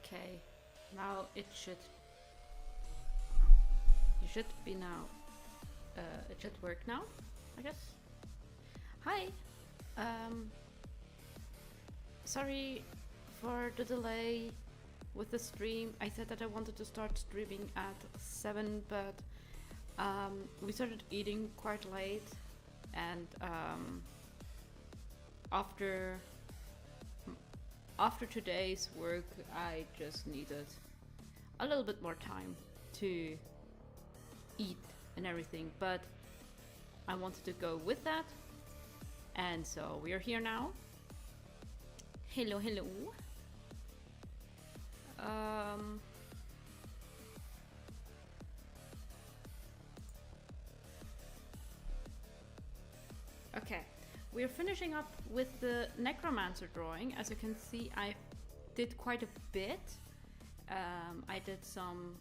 Okay, now it should. You should be now. It should work now, I guess. Hi. Sorry for the delay with the stream. I said that I wanted to start streaming at 7, but we started eating quite late, and after today's work, I just needed a little bit more time to eat and everything, but I wanted to go with that, and so we are here now. Hello, hello. Okay, we're finishing up with the Necromancer drawing. As you can see, I did quite a bit. I did some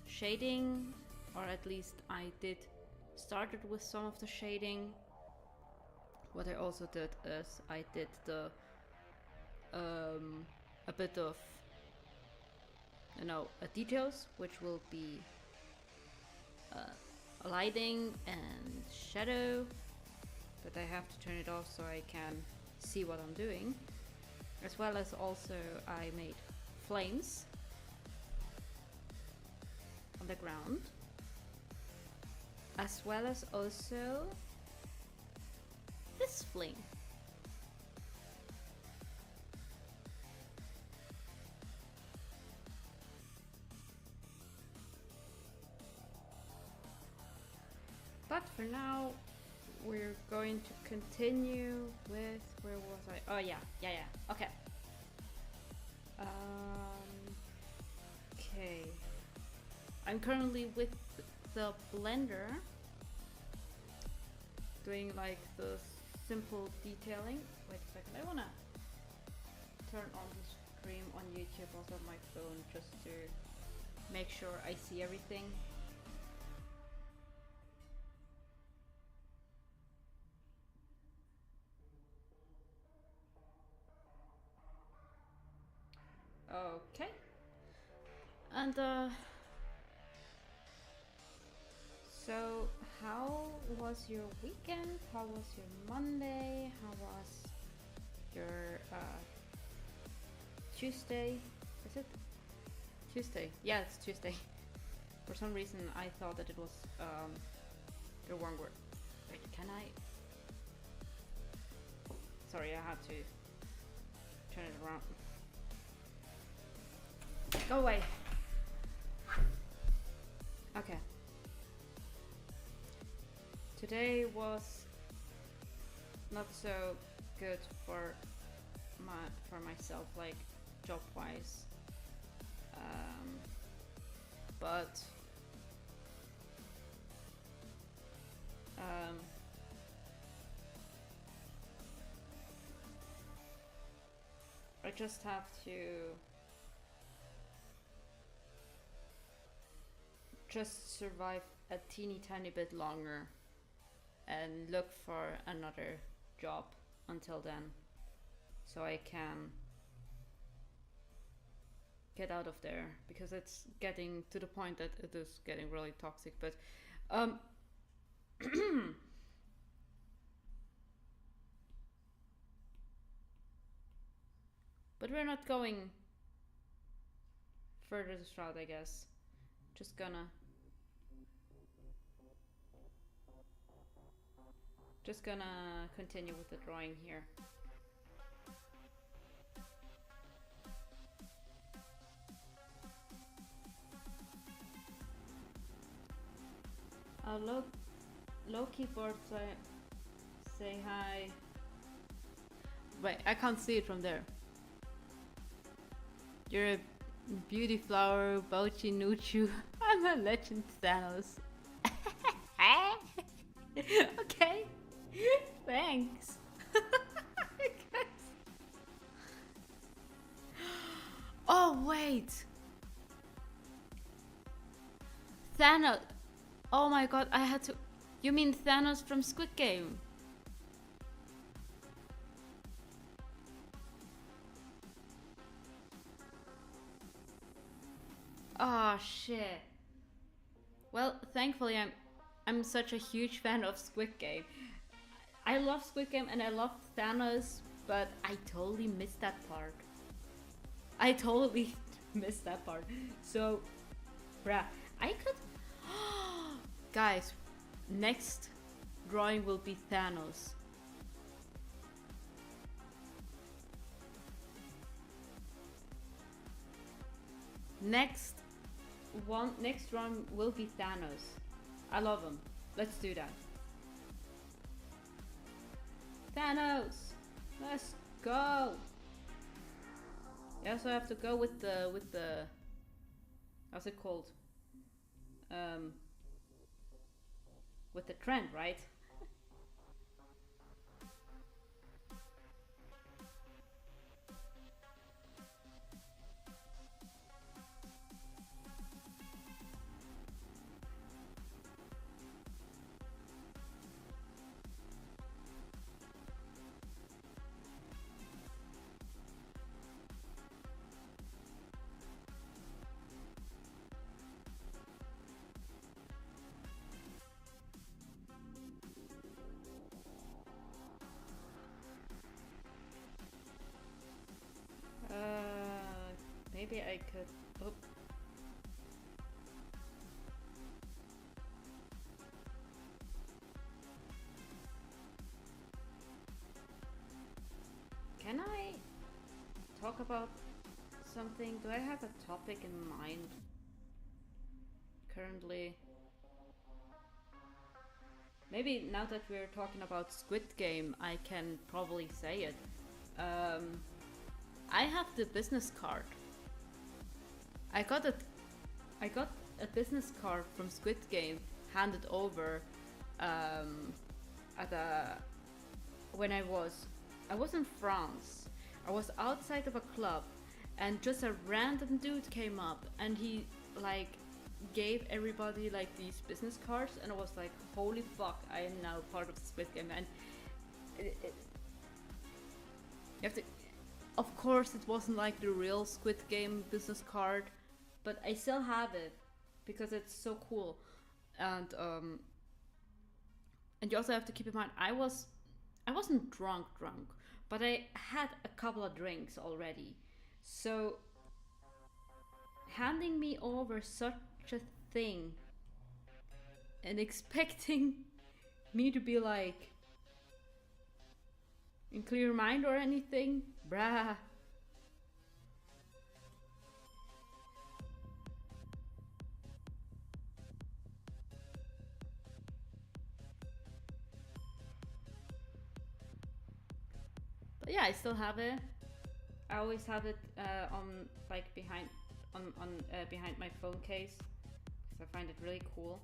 shading, or at least I started with some of the shading. What I also did is I did the a bit of, you know, details, which will be lighting and shadow, but I have to turn it off so I can see what I'm doing, as well as also I made flames on the ground, as well as also this flame. But for now, we're going to continue with, where was I? Oh yeah, okay. Okay. I'm currently with the blender, doing like the simple detailing. Wait a second, I wanna turn on the stream on YouTube also on my phone just to make sure I see everything. Okay. And so how was your weekend? How was your Monday? How was your Tuesday? Is it Tuesday? Yeah, it's Tuesday. For some reason I thought that it was the wrong word. Wait, can I? Sorry, I had to turn it around. Go away. Okay. Today was not so good for myself, like job wise, but I just have to just survive a teeny tiny bit longer and look for another job until then, so I can get out of there, because it's getting to the point that it is getting really toxic. But but we're not going further this route, I guess. Just gonna continue with the drawing here. Low keyboard say hi. Wait, I can't see it from there. You're a beauty flower, Bauchi Nuchu. I'm a legend, Thanos. Okay. Thanks. Oh wait. Thanos. Oh my god, I had to. You mean Thanos from Squid Game? Oh shit. Well, thankfully I'm such a huge fan of Squid Game. I love Squid Game and I love Thanos, but I totally missed that part. I totally missed that part. So, bruh, I could. Guys, next drawing will be Thanos. Next drawing will be Thanos. I love him. Let's do that. Thanos, let's go. Yeah, so I have to go with the how's it called? With the trend, right? Maybe I could. Oh. Can I talk about something? Do I have a topic in mind currently? Maybe now that we're talking about Squid Game, I can probably say it. I have the business card. I got a business card from Squid Game handed over when I was in France. I was outside of a club and just a random dude came up and he like gave everybody like these business cards and I was like, holy fuck, I am now part of the Squid Game. And you have to, of course it wasn't like the real Squid Game business card, but I still have it because it's so cool. And you also have to keep in mind I wasn't drunk, but I had a couple of drinks already. So handing me over such a thing and expecting me to be like in clear mind or anything, bruh. But yeah, I still have it. I always have it on like behind my phone case because I find it really cool.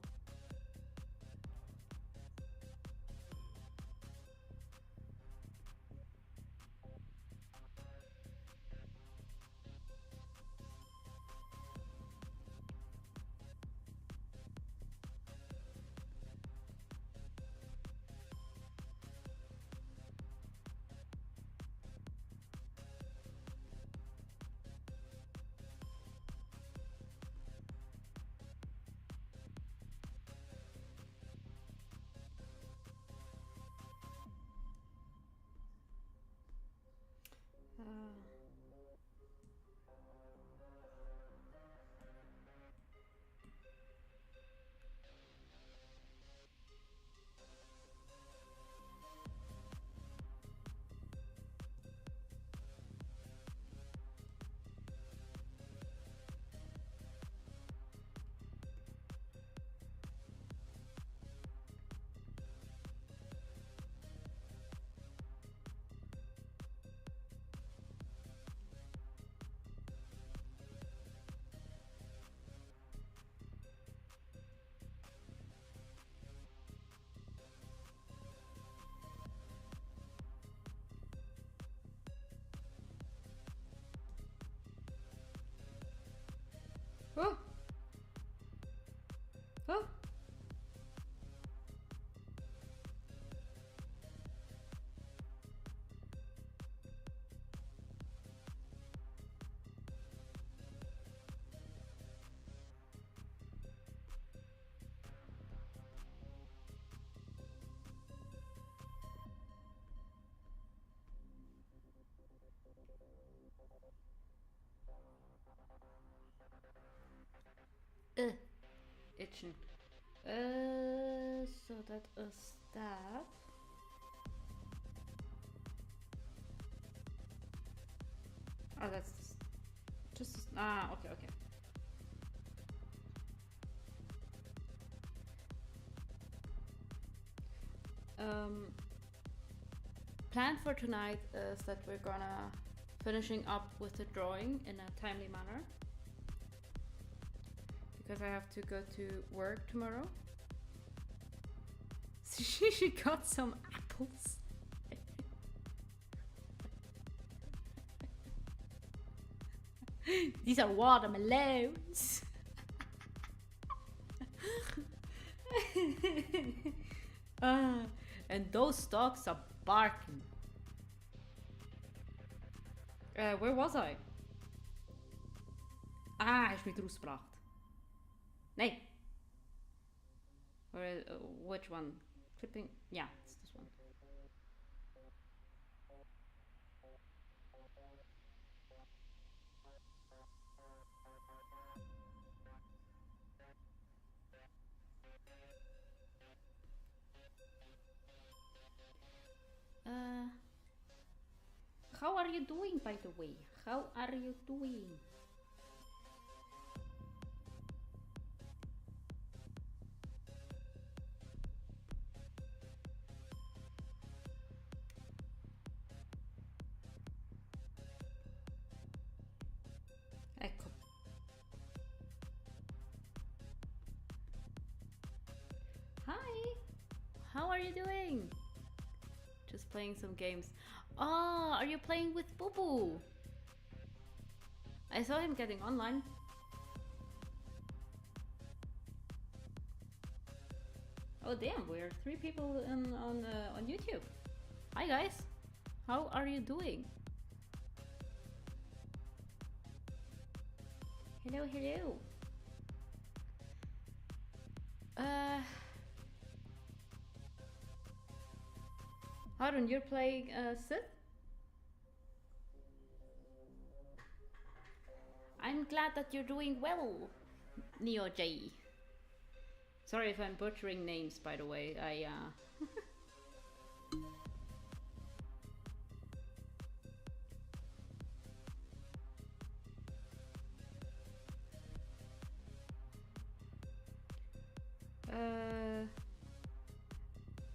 question. So that is that. Oh, that's just okay, okay. Plan for tonight is that we're gonna finishing up with the drawing in a timely manner because I have to go to work tomorrow. So she got some apples. These are watermelons. And those dogs are barking. Where was I? Ah, hij is me rausgebracht. Nee. Or, which one? Clipping? Yeah, it's this one. How are you doing, by the way? How are you doing? Ecco. Hi! How are you doing? Just playing some games. Oh, are you playing with Boo Boo? I saw him getting online. Oh damn, we're 3 people on YouTube. Hi guys, how are you doing? Hello, hello. Harun, you're playing Sith? I'm glad that you're doing well, Neo J. Sorry if I'm butchering names, by the way.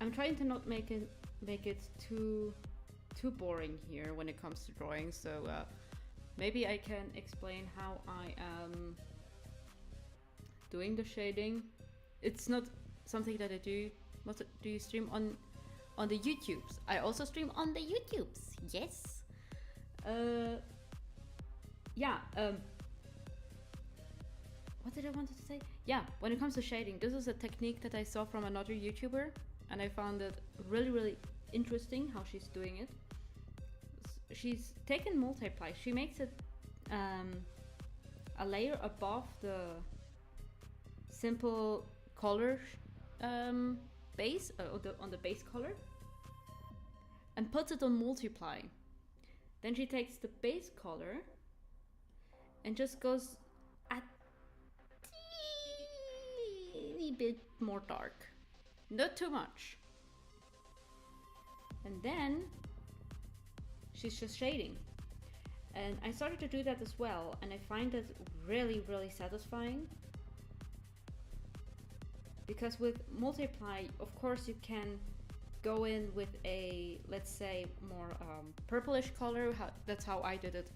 I'm trying to not make it too boring here when it comes to drawing, so maybe I can explain how I am doing the shading. It's not something that I do. What do you stream on the YouTubes? I also stream on the YouTubes. Yes. Yeah. What did I want to say? Yeah. When it comes to shading, this is a technique that I saw from another YouTuber, and I found it really interesting how she's doing it. She's taken multiply. She makes it a layer above the simple color base on the base color and puts it on multiply. Then she takes the base color and just goes a teeny bit more dark, not too much, and then she's just shading. And I started to do that as well, and I find it really satisfying. Because with multiply, of course, you can go in with a, let's say, more purplish color. That's how I did it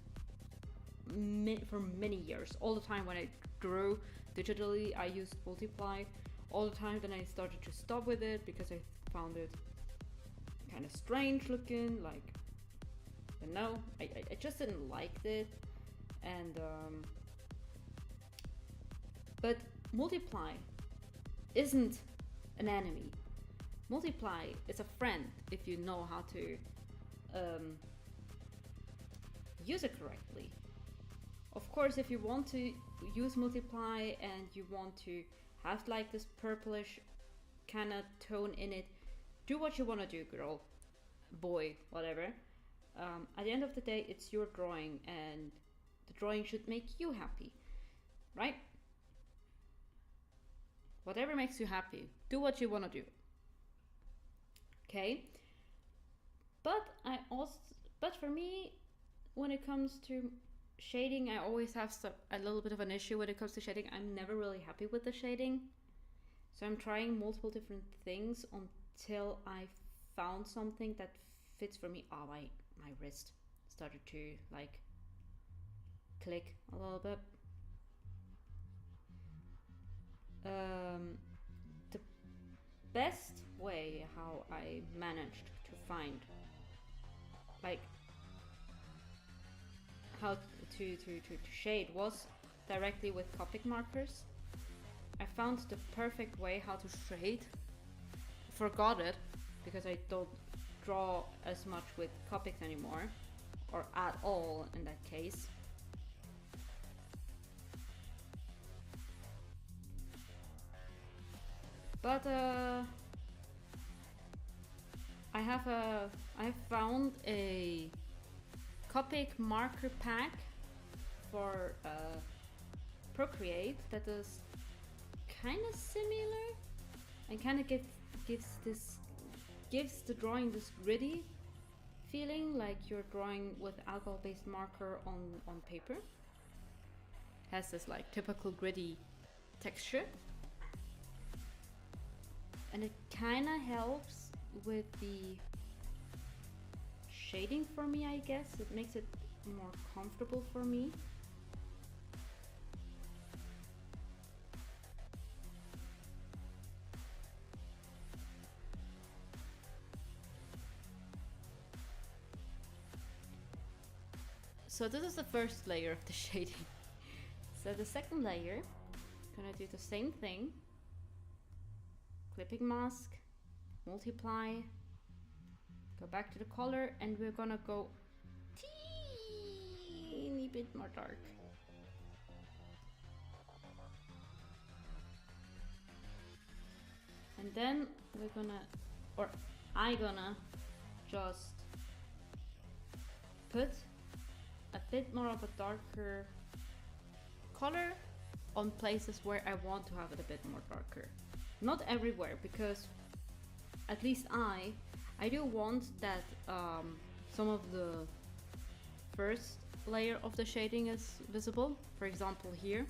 for many years. All the time when I drew digitally, I used multiply. All the time, then I started to stop with it because I found it kind of strange looking, like, you know, I just didn't like it. And but multiply isn't an enemy. Multiply is a friend if you know how to use it correctly. Of course, if you want to use multiply and you want to have like this purplish kind of tone in it, do what you want to do, girl, boy, whatever. At the end of the day, it's your drawing, and the drawing should make you happy, right? Whatever makes you happy. Do what you want to do. Okay? But for me, when it comes to shading, I always have a little bit of an issue when it comes to shading. I'm never really happy with the shading. So I'm trying multiple different things until I found something that fits for me. Oh, my wrist started to like click a little bit. The best way how I managed to find like how to shade was directly with Copic markers. I found the perfect way how to shade. Forgot it because I don't draw as much with Copics anymore, or at all in that case. But I have found a Copic marker pack for Procreate that is kind of similar and kind of gives the drawing this gritty feeling, like you're drawing with alcohol-based marker on paper. Has this like typical gritty texture, and it kind of helps with the shading for me, I guess. It makes it more comfortable for me. So this is the first layer of the shading. So the second layer, gonna do the same thing. Clipping mask, multiply, go back to the color, and we're gonna go teeny bit more dark. And then we're gonna, or I'm gonna just put a bit more of a darker color on places where I want to have it a bit more darker. Not everywhere, because at least I do want that some of the first layer of the shading is visible. For example here,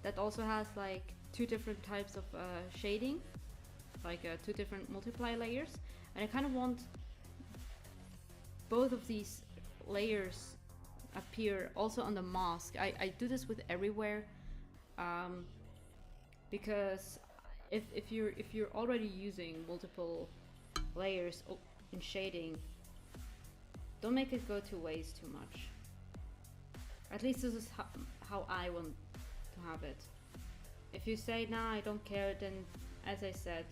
that also has like two different types of shading, like two different multiply layers, and I kind of want both of these layers appear also on the mask. I do this with everywhere, because if you're already using multiple layers in shading, don't make it go to waste too much. At least this is how I want to have it. If you say, nah, I don't care, then as I said,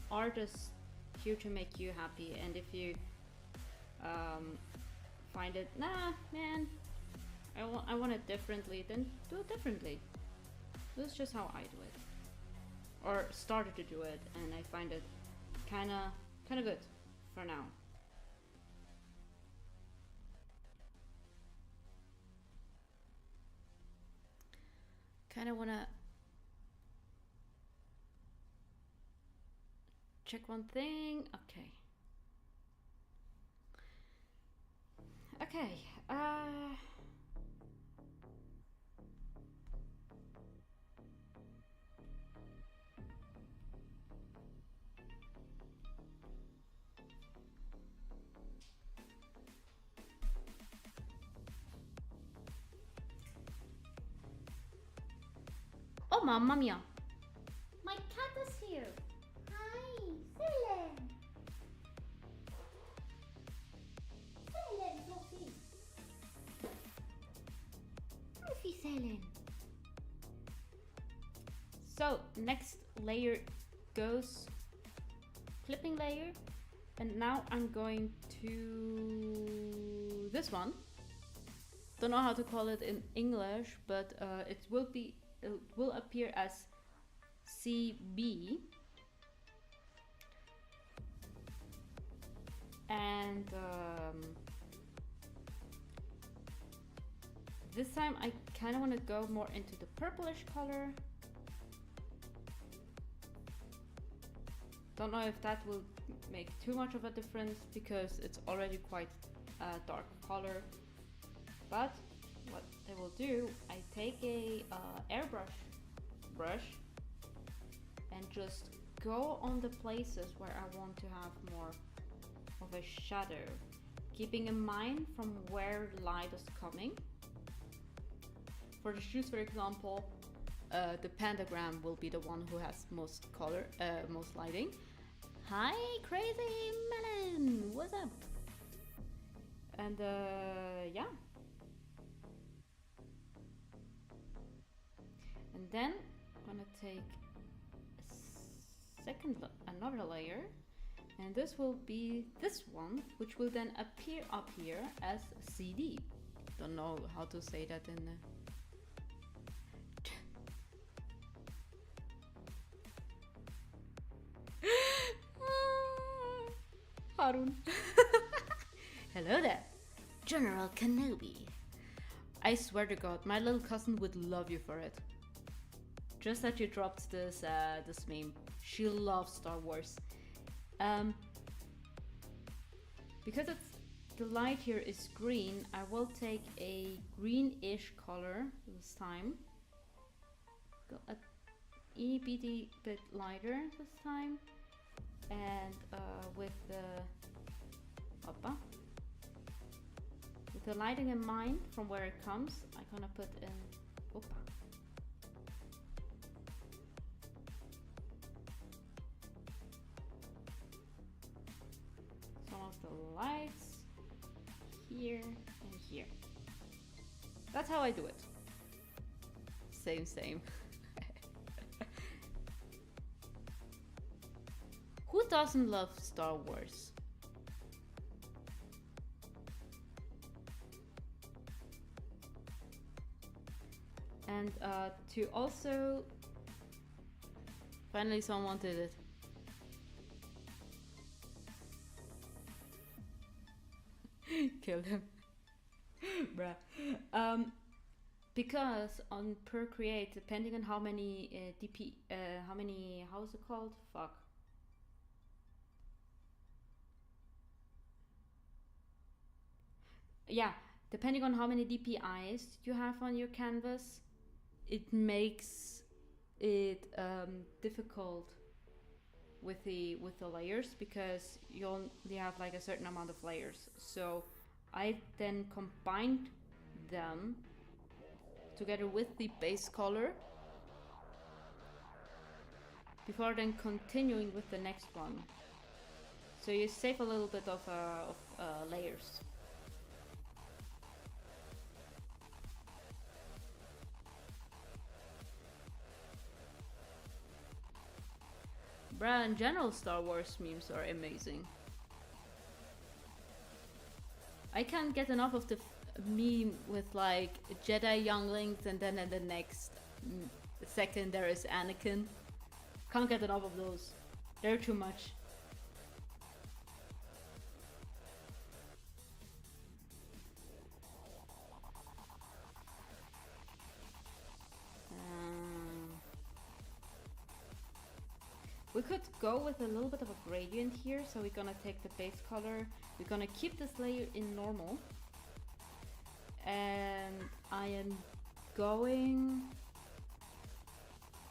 art is here to make you happy, and if you find it, nah, man, I want it differently, then do it differently. This is just how I do it, or started to do it, and I find it kind of good for now. Kind of want to check one thing. Okay, oh, mamma mia! My cat is here! Hi, Selen! Selen, Sophie! Sophie, Selen! So, next layer goes clipping layer, and now I'm going to this one. Don't know how to call it in English, but it will appear as CB, and this time I kind of want to go more into the purplish color, Don't know if that will make too much of a difference because it's already quite a dark color. But what I will do, I take a airbrush brush and just go on the places where I want to have more of a shadow, keeping in mind from where light is coming. For the shoes, for example, the pentagram will be the one who has most color, most lighting. Hi, Crazy Melon, what's up? And yeah. And then I'm gonna take another layer, and this will be this one, which will then appear up here as CD. Don't know how to say that in Harun. Hello there, General Kenobi. I swear to God, my little cousin would love you for it. Just that you dropped this this meme. She loves Star Wars. Because the light here is green, I will take a greenish color this time. Go a itty bitty bit lighter this time, and with the lighting in mind from where it comes, I'm gonna put in some of the lights here and here. That's how I do it. Same. Who doesn't love Star Wars? And to also, finally someone did it. Killed him. Bruh. Because on per create, depending on how many DP, how is it called? Fuck. Yeah, depending on how many DPIs you have on your canvas, it makes it difficult with the layers, because you only have like a certain amount of layers. So I then combined them together with the base color before then continuing with the next one. So you save a little bit of layers. Bruh, in general, Star Wars memes are amazing. I can't get enough of the meme with like Jedi younglings, and then in the next second there is Anakin. Can't get enough of those. They're too much. We could go with a little bit of a gradient here, so we're gonna take the base color, we're gonna keep this layer in normal, and I am going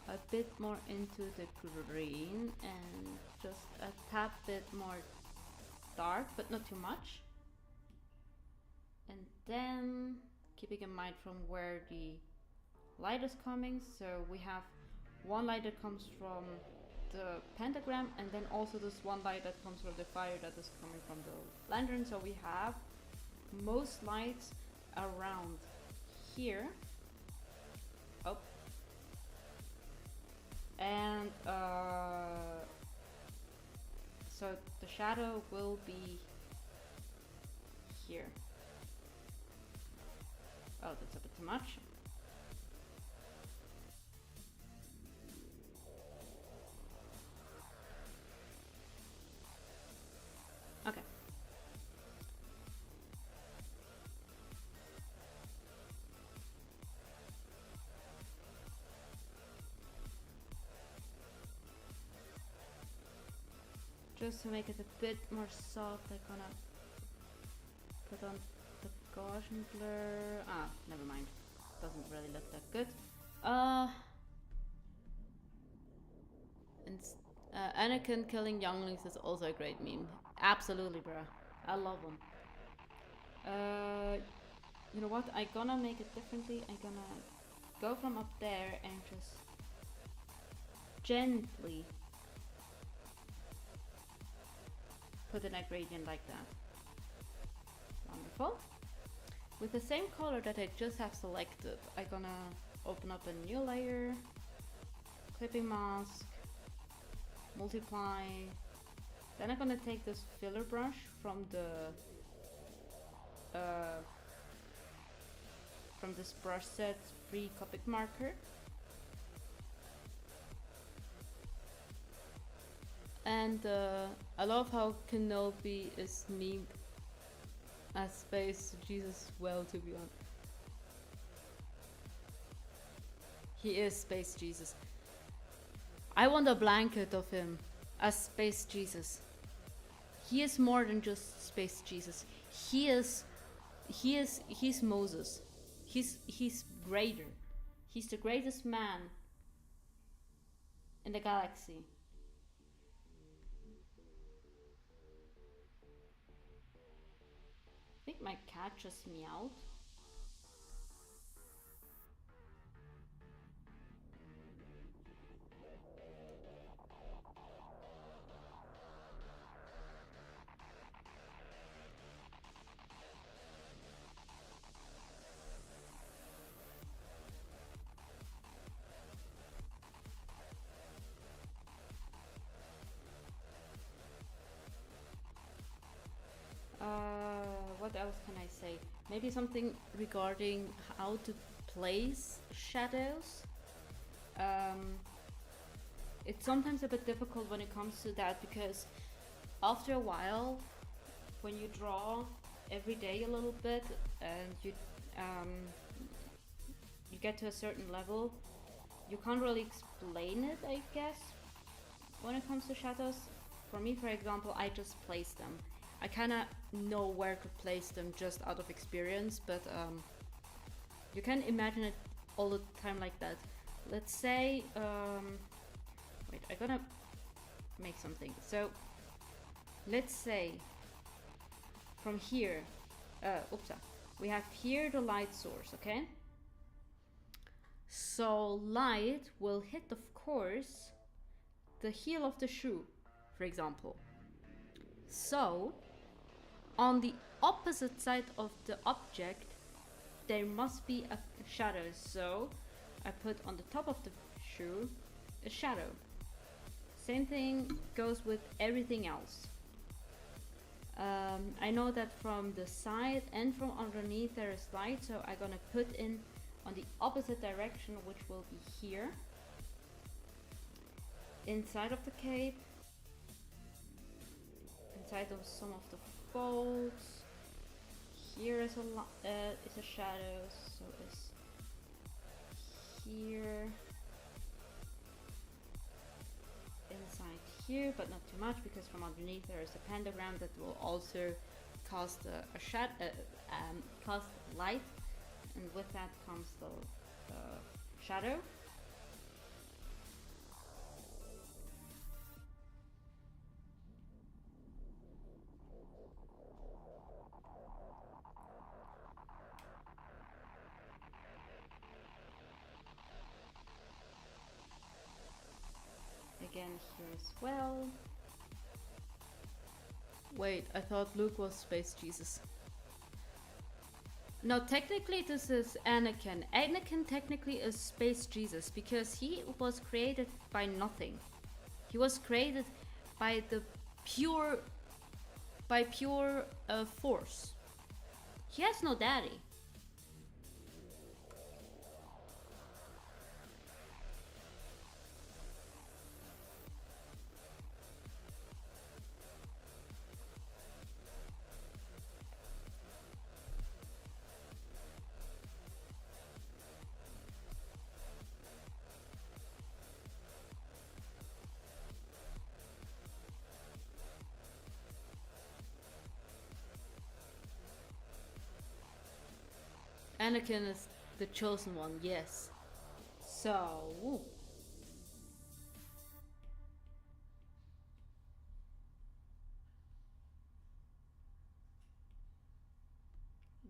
a bit more into the green and just a tad bit more dark, but not too much. And then keeping in mind from where the light is coming, so we have one light that comes from the pentagram, and then also this one light that comes from the fire that is coming from the lantern. So we have most lights around here. Oh, and so the shadow will be here. Oh, that's a bit too much. Okay. just to make it a bit more soft, I'm gonna put on the Gaussian blur. Ah, never mind. Doesn't really look that good. Anakin killing younglings is also a great meme. Absolutely, bruh. I love them. You know what? I'm gonna make it differently. I'm gonna go from up there and just gently put in a gradient like that. Wonderful. With the same color that I just have selected, I'm gonna open up a new layer, clipping mask, multiply. Then I'm gonna take this filler brush from this brush set free Copic marker, and I love how Kenobi is memed as Space Jesus. Well, to be honest, he is Space Jesus. I want a blanket of him as Space Jesus. He is more than just Space Jesus. He's Moses. He's greater. He's the greatest man in the galaxy. I think my cat just meowed. What else can I say? Maybe something regarding how to place shadows. It's sometimes a bit difficult when it comes to that, because after a while, when you draw every day a little bit and you get to a certain level, you can't really explain it, I guess, when it comes to shadows. For me, for example, I just place them. I kind of know where to place them just out of experience, but you can imagine it all the time like that. Let's say, wait, I'm gonna make something. So, let's say from here, we have here the light source, okay? So light will hit, of course, the heel of the shoe, for example. So, on the opposite side of the object, there must be a shadow. So, I put on the top of the shoe a shadow. Same thing goes with everything else. I know that from the side and from underneath there is light, so I'm gonna put in on the opposite direction, which will be here. Inside of the cape, inside of some of the folds, here is a shadow, so it's here, inside here, but not too much, because from underneath there is a pentagram that will also cast cast light, and with that comes the shadow. Again here as well. Wait, I thought Luke was Space Jesus. No, technically this is Anakin. Anakin technically is Space Jesus because he was created by nothing. He was created by the pure force. He has no daddy. mannequin is the chosen one, yes. So, ooh.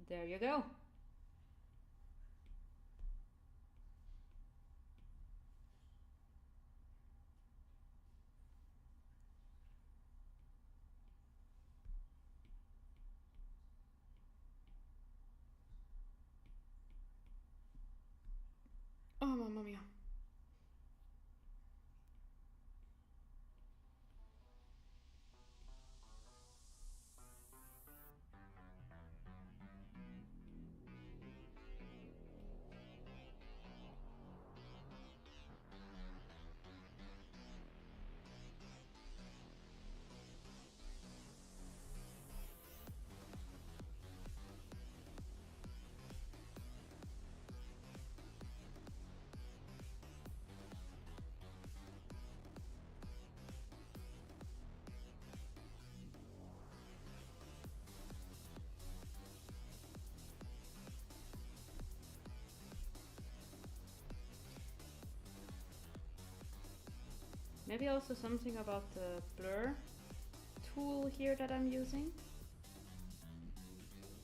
There you go. Oh, mamma mia. Maybe also something about the blur tool here that I'm using.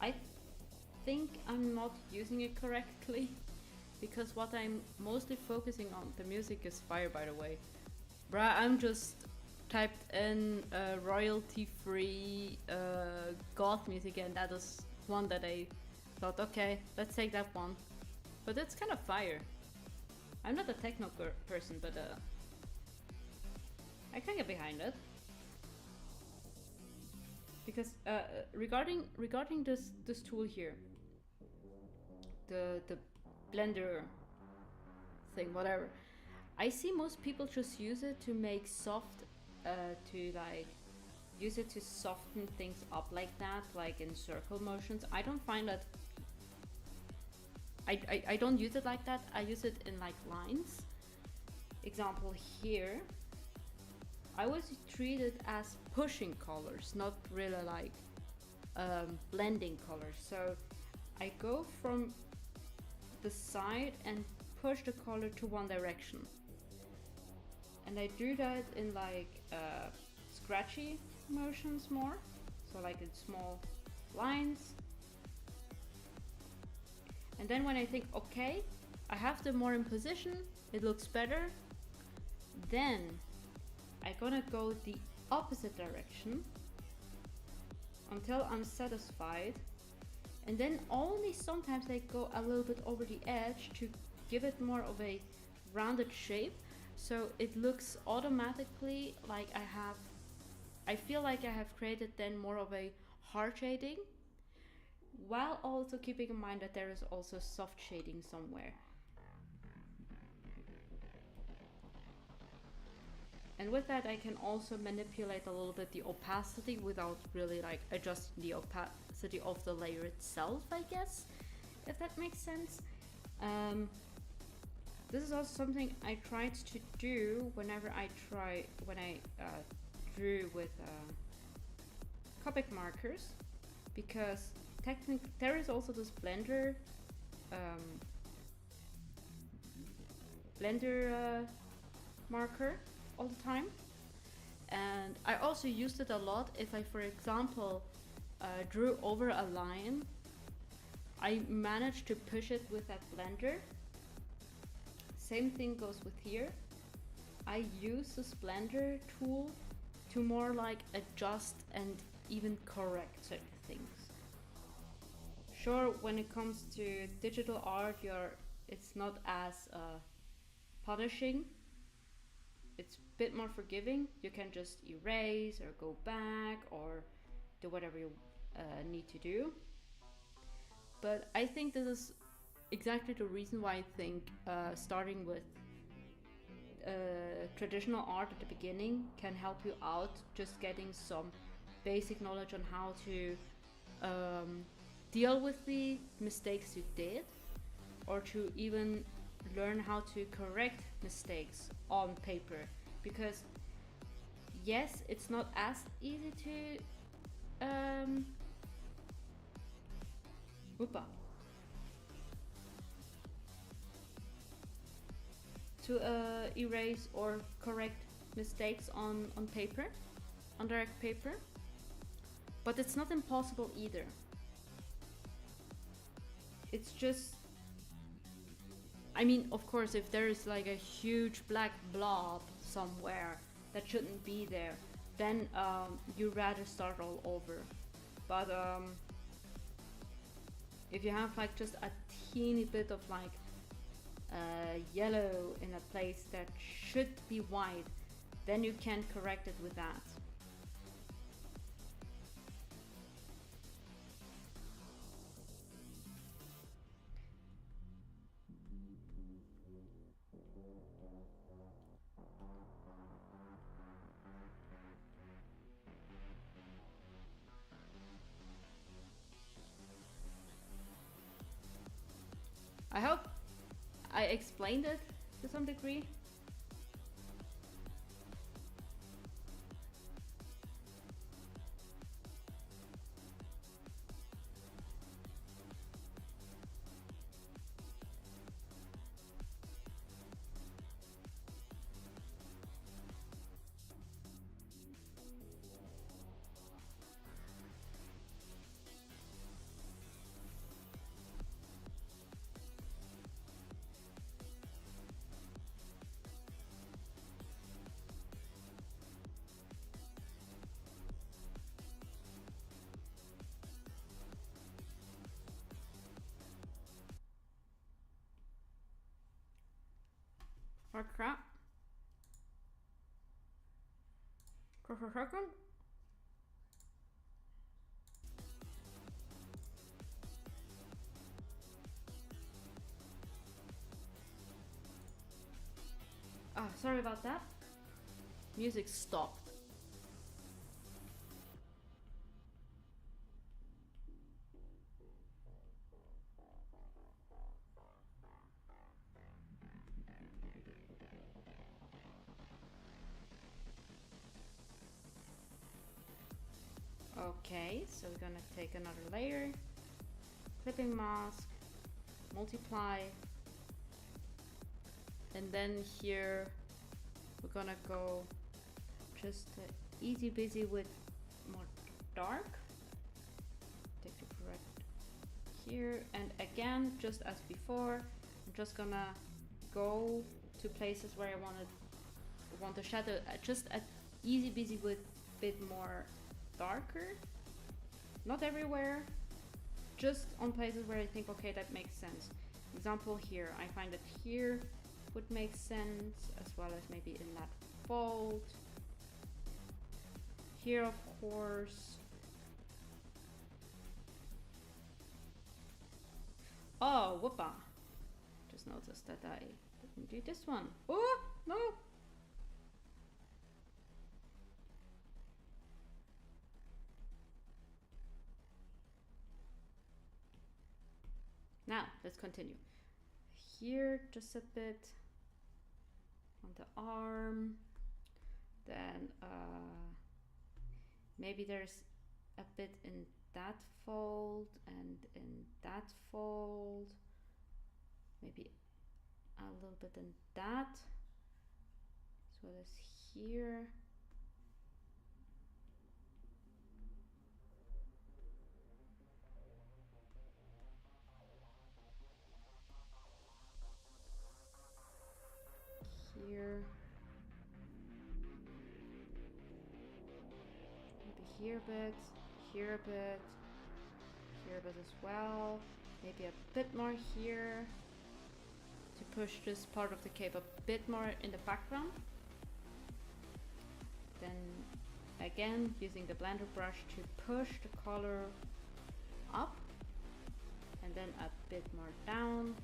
I think I'm not using it correctly because what I'm mostly focusing on, the music is fire, by the way. Bruh, I'm just typed in royalty-free goth music, and that is one that I thought, okay, let's take that one. But it's kind of fire. I'm not a techno person, but I can get behind it. Because regarding this tool here, the blender thing, whatever, I see most people just use it to make soft, to like use it to soften things up like that, like in circle motions. I don't find that. I don't use it like that. I use it in like lines. Example here. I always treat it as pushing colors, not really like blending colors. So I go from the side and push the color to one direction. And I do that in like scratchy motions more. So like in small lines. And then when I think, okay, I have them more in position, it looks better, then I'm gonna go the opposite direction until I'm satisfied, and then only sometimes I go a little bit over the edge to give it more of a rounded shape, so it looks automatically like I feel like I have created then more of a hard shading, while also keeping in mind that there is also soft shading somewhere. And with that, I can also manipulate a little bit the opacity without really like adjusting the opacity of the layer itself, I guess, if that makes sense. This is also something I tried to do whenever I drew with Copic markers, because technically there is also this blender marker all the time, and I also used it a lot if I, for example, drew over a line. I managed to push it with that blender. Same thing goes with here. I use this blender tool to more like adjust and even correct certain things. Sure, when it comes to digital art, it's not as punishing. It's a bit more forgiving. You can just erase or go back or do whatever you need to do. But I think this is exactly the reason why I think starting with traditional art at the beginning can help you out, just getting some basic knowledge on how to deal with the mistakes you did, or to even learn how to correct mistakes on paper, because yes, it's not as easy to to erase or correct mistakes on paper, on direct paper, but it's not impossible either. It's just, I mean, of course, if there is like a huge black blob somewhere that shouldn't be there, then you rather start all over. But if you have like just a teeny bit of like yellow in a place that should be white, then you can correct it with that. I hope I explained it to some degree. Oh crap. For a second. Ah, sorry about that. Music stopped. Okay, so we're gonna take another layer, clipping mask, multiply, and then here we're gonna go just easy busy with more dark. Take the correct here, and again, just as before, I'm just gonna go to places where I want the shadow just easy busy with a bit more darker, not everywhere, just on places where I think, okay, that makes sense. Example here, I find that here would make sense, as well as maybe in that fold. Here, of course. Oh, whoopa. Just noticed that I didn't do this one. Oh, no. Now, let's continue. Here, just a bit on the arm. Then maybe there's a bit in that fold and in that fold. Maybe a little bit in that. As well as here. Here, maybe here a bit, here a bit, here a bit as well, maybe a bit more here to push this part of the cape a bit more in the background. Then again, using the blender brush to push the color up and then a bit more down.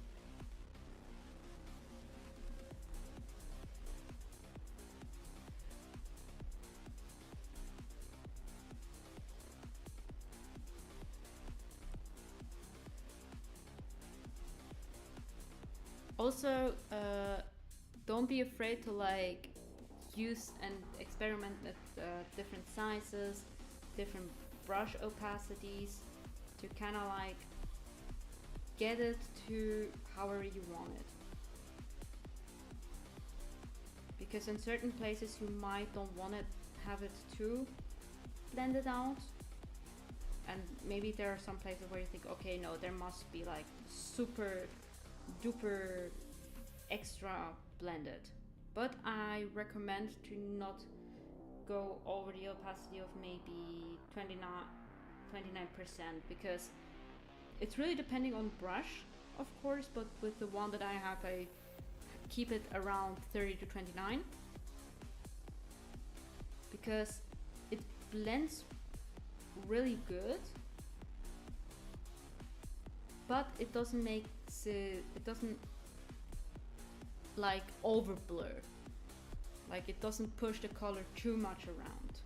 Also, don't be afraid to like use and experiment with different sizes, different brush opacities to kind of like get it to however you want it. because in certain places you might don't want to have it too blended out, and maybe there are some places where you think, okay, no, there must be like super duper extra blended, but I recommend to not go over the opacity of maybe 29%, because it's really depending on brush, of course, but with the one that I have, I keep it around 30 to 29 because it blends really good, but it doesn't make it doesn't like over blur, like it doesn't push the color too much around.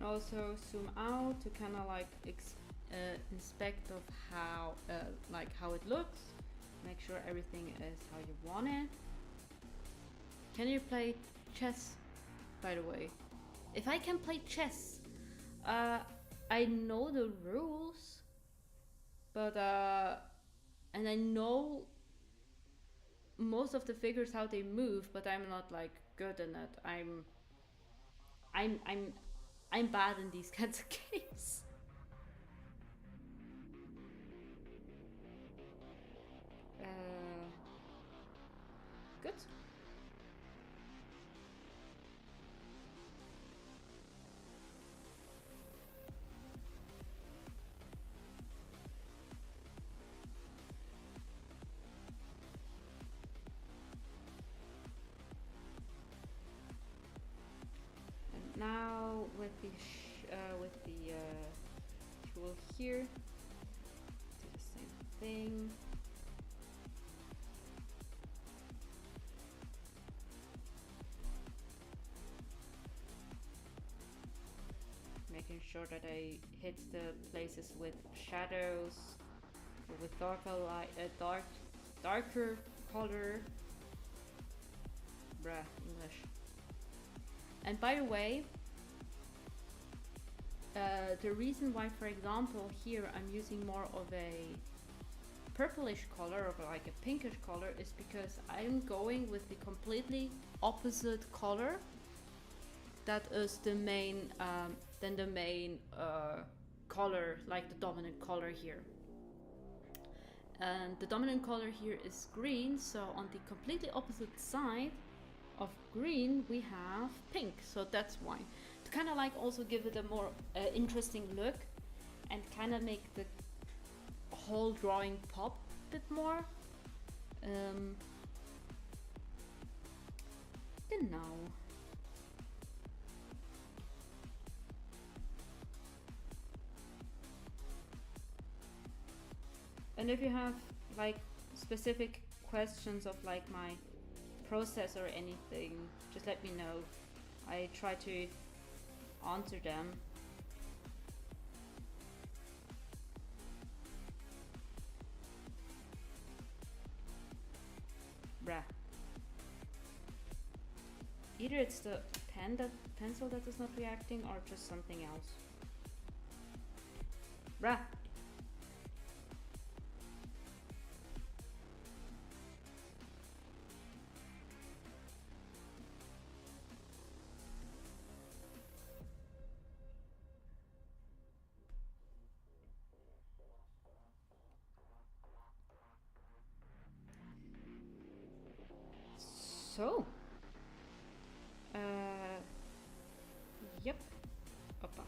Also zoom out to kind of like inspect of how like how it looks, make sure everything is how you want it. Can you play chess, by the way? If I can play chess, I know the rules, but and I know most of the figures how they move, but I'm not like good in it. I'm bad in these kinds of games. Good. And now with the tool here, do the same thing. Making sure that I hit the places with shadows or with darker light, darker color. Bruh, English. And by the way, the reason why, for example, here I'm using more of a purplish color or like a pinkish color is because I'm going with the completely opposite color that is the main than the main color, like the dominant color here. And the dominant color here is green, so on the completely opposite side of green we have pink, so that's why, to kind of like also give it a more interesting look and kind of make the whole drawing pop a bit more. Genau. And if you have like specific questions of like my process or anything, just let me know. I try to answer them. Bruh. Either it's the pencil that is not reacting or just something else. Bruh. So, yep. Oppa.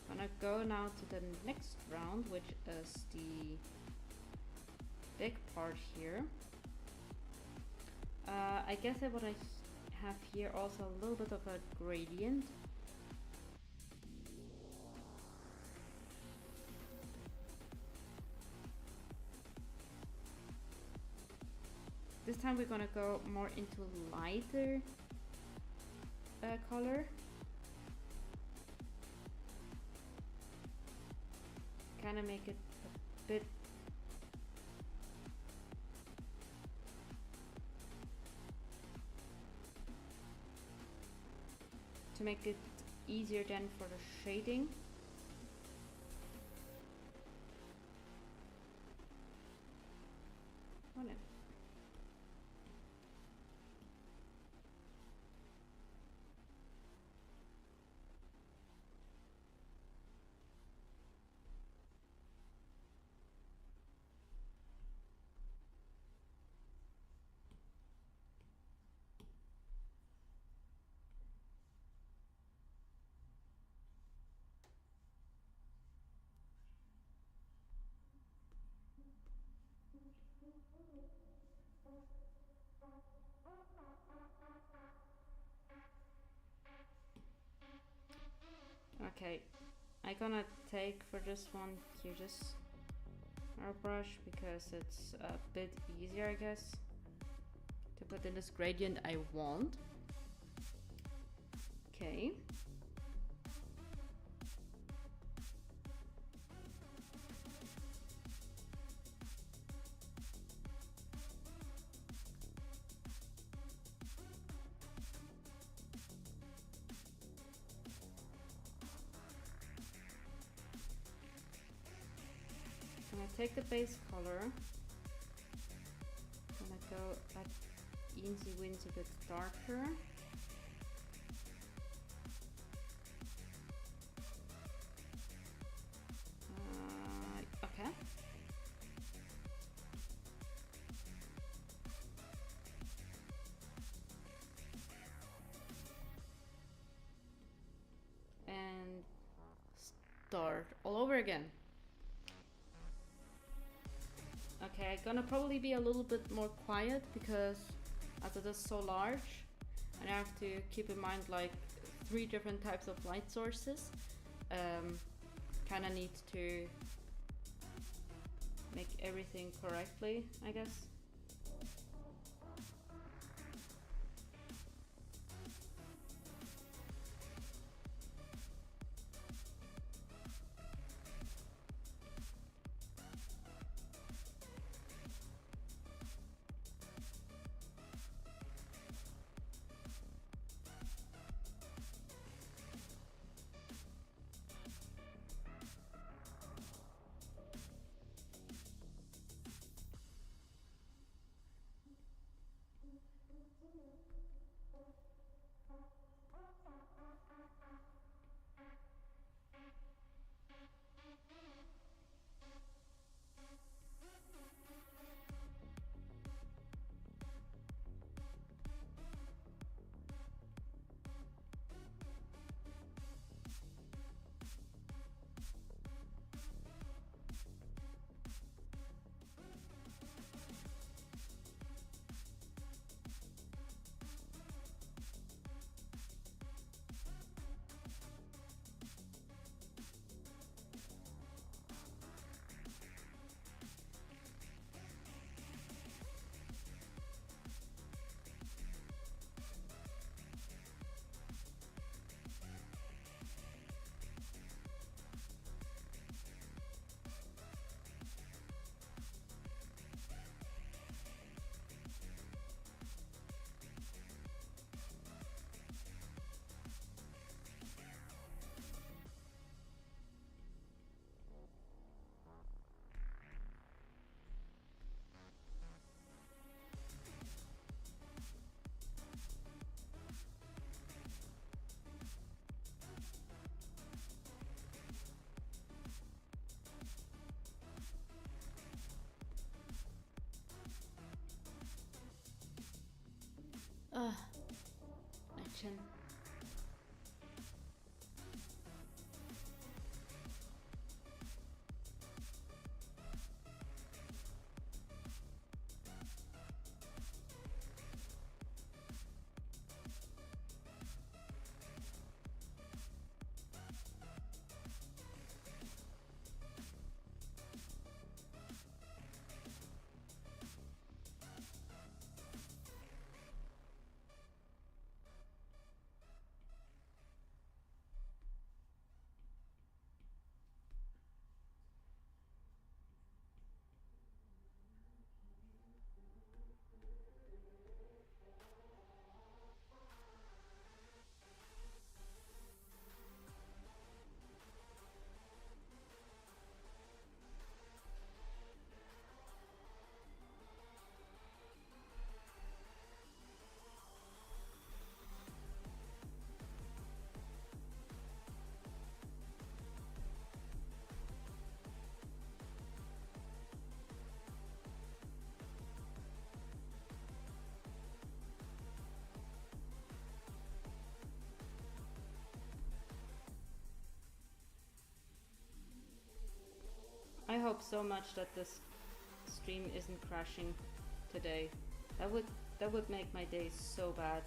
Gonna go now to the next round, which is the big part here. I guess what I have here also a little bit of a gradient. This time we're gonna go more into lighter color. Kind of make it a bit to make it easier then for the shading. Oh no. Okay, I'm gonna take for this one here just our brush because it's a bit easier, I guess, to put in this gradient I want. Okay. Take the base color, gonna go at easy winds a bit darker. Okay. And start all over again. Okay, I'm gonna probably be a little bit more quiet because as it is so large and I have to keep in mind like 3 different types of light sources, kinda need to make everything correctly, I guess. Connection. I hope so much that this stream isn't crashing today. That would make my day so bad.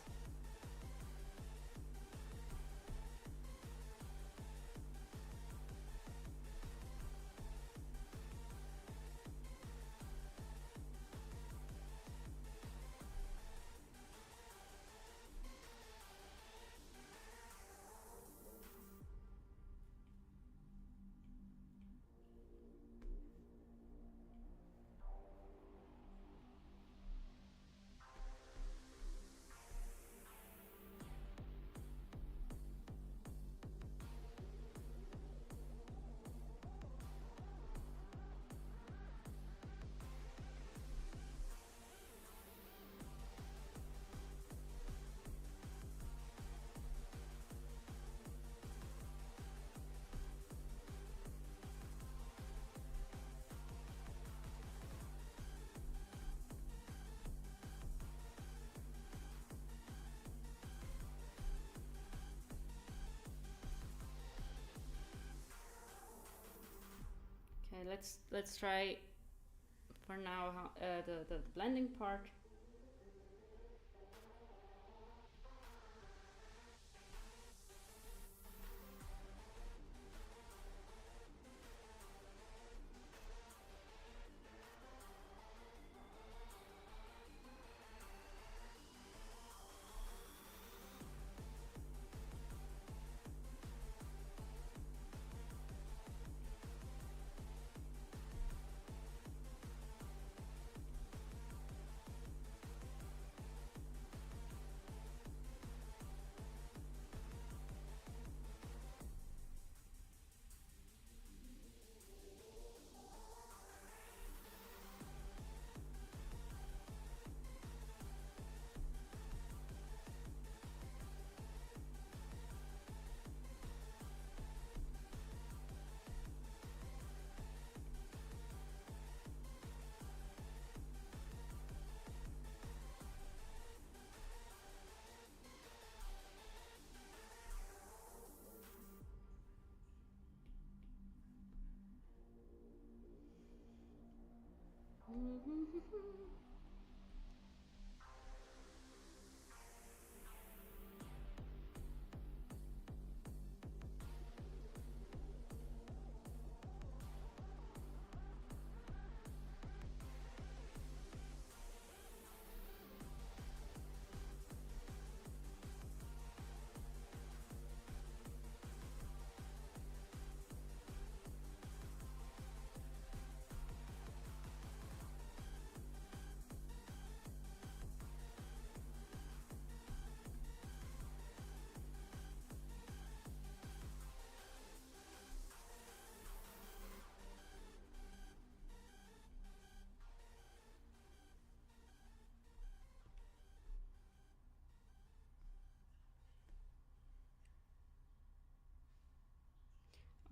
Okay, let's try for now how, the blending part.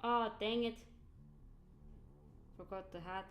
Oh, dang it. Forgot the hat.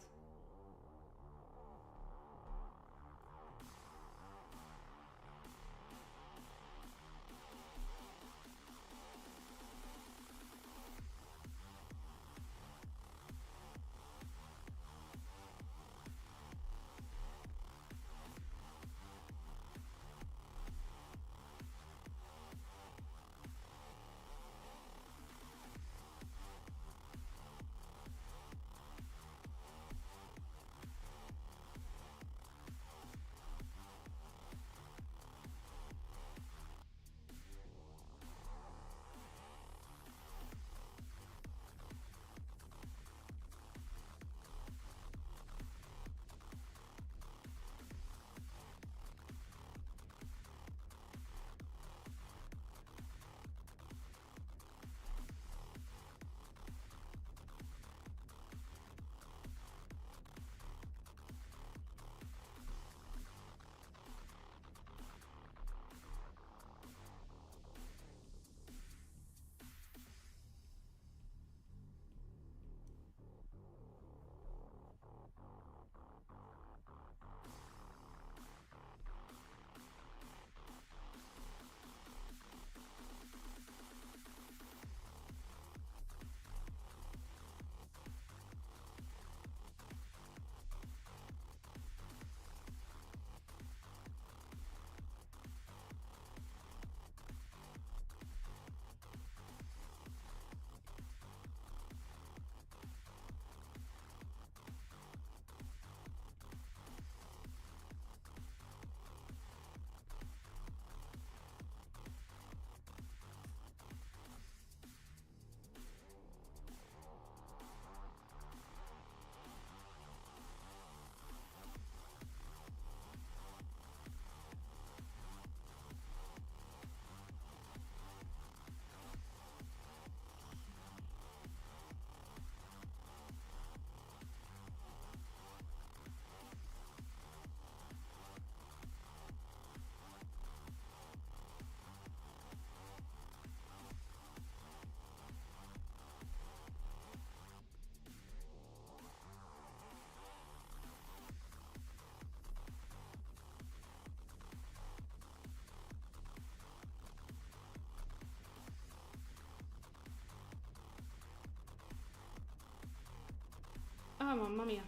mamma mia.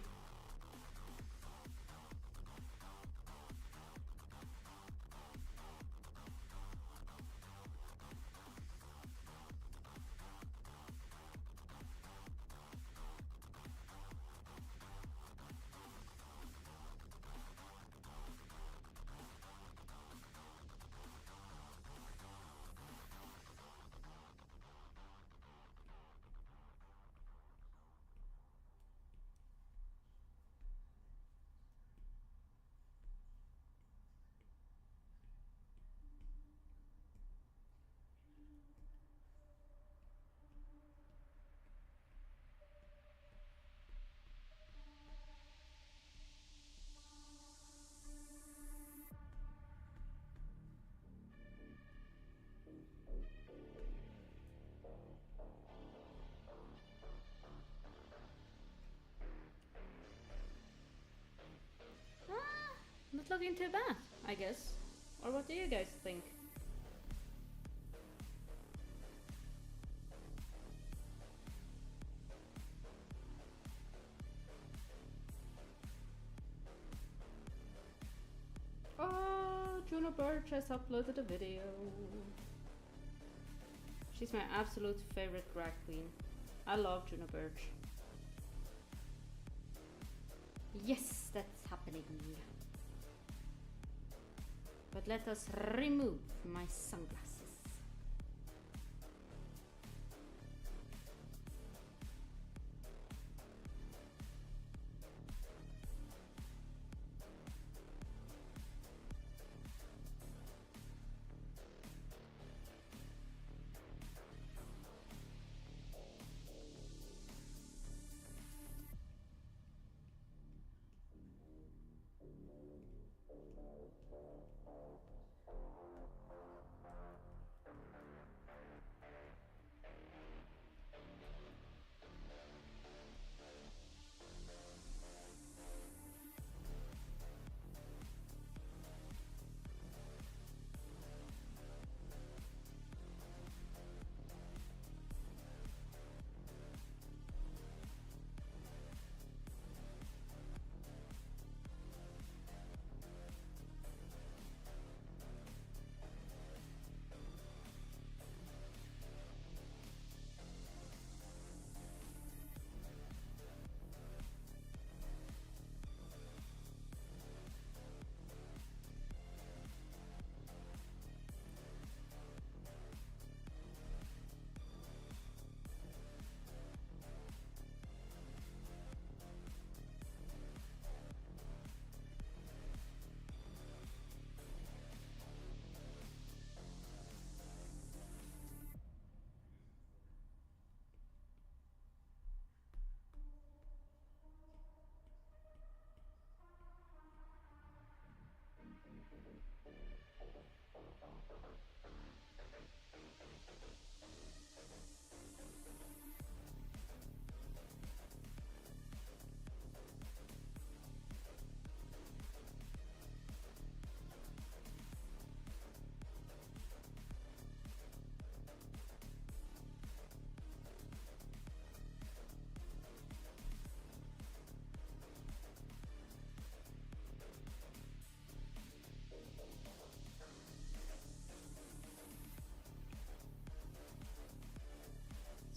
Not looking too bad, I guess. Or what do you guys think? Oh, Juno Birch has uploaded a video. She's my absolute favorite drag queen. I love Juno Birch. Yes, that's happening. But let us remove my sunglasses.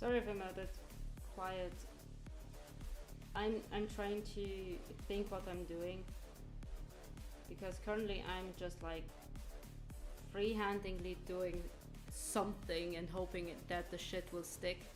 Sorry if I'm a bit quiet. I'm trying to think what I'm doing, because currently I'm just like freehandingly doing something and hoping that the shit will stick.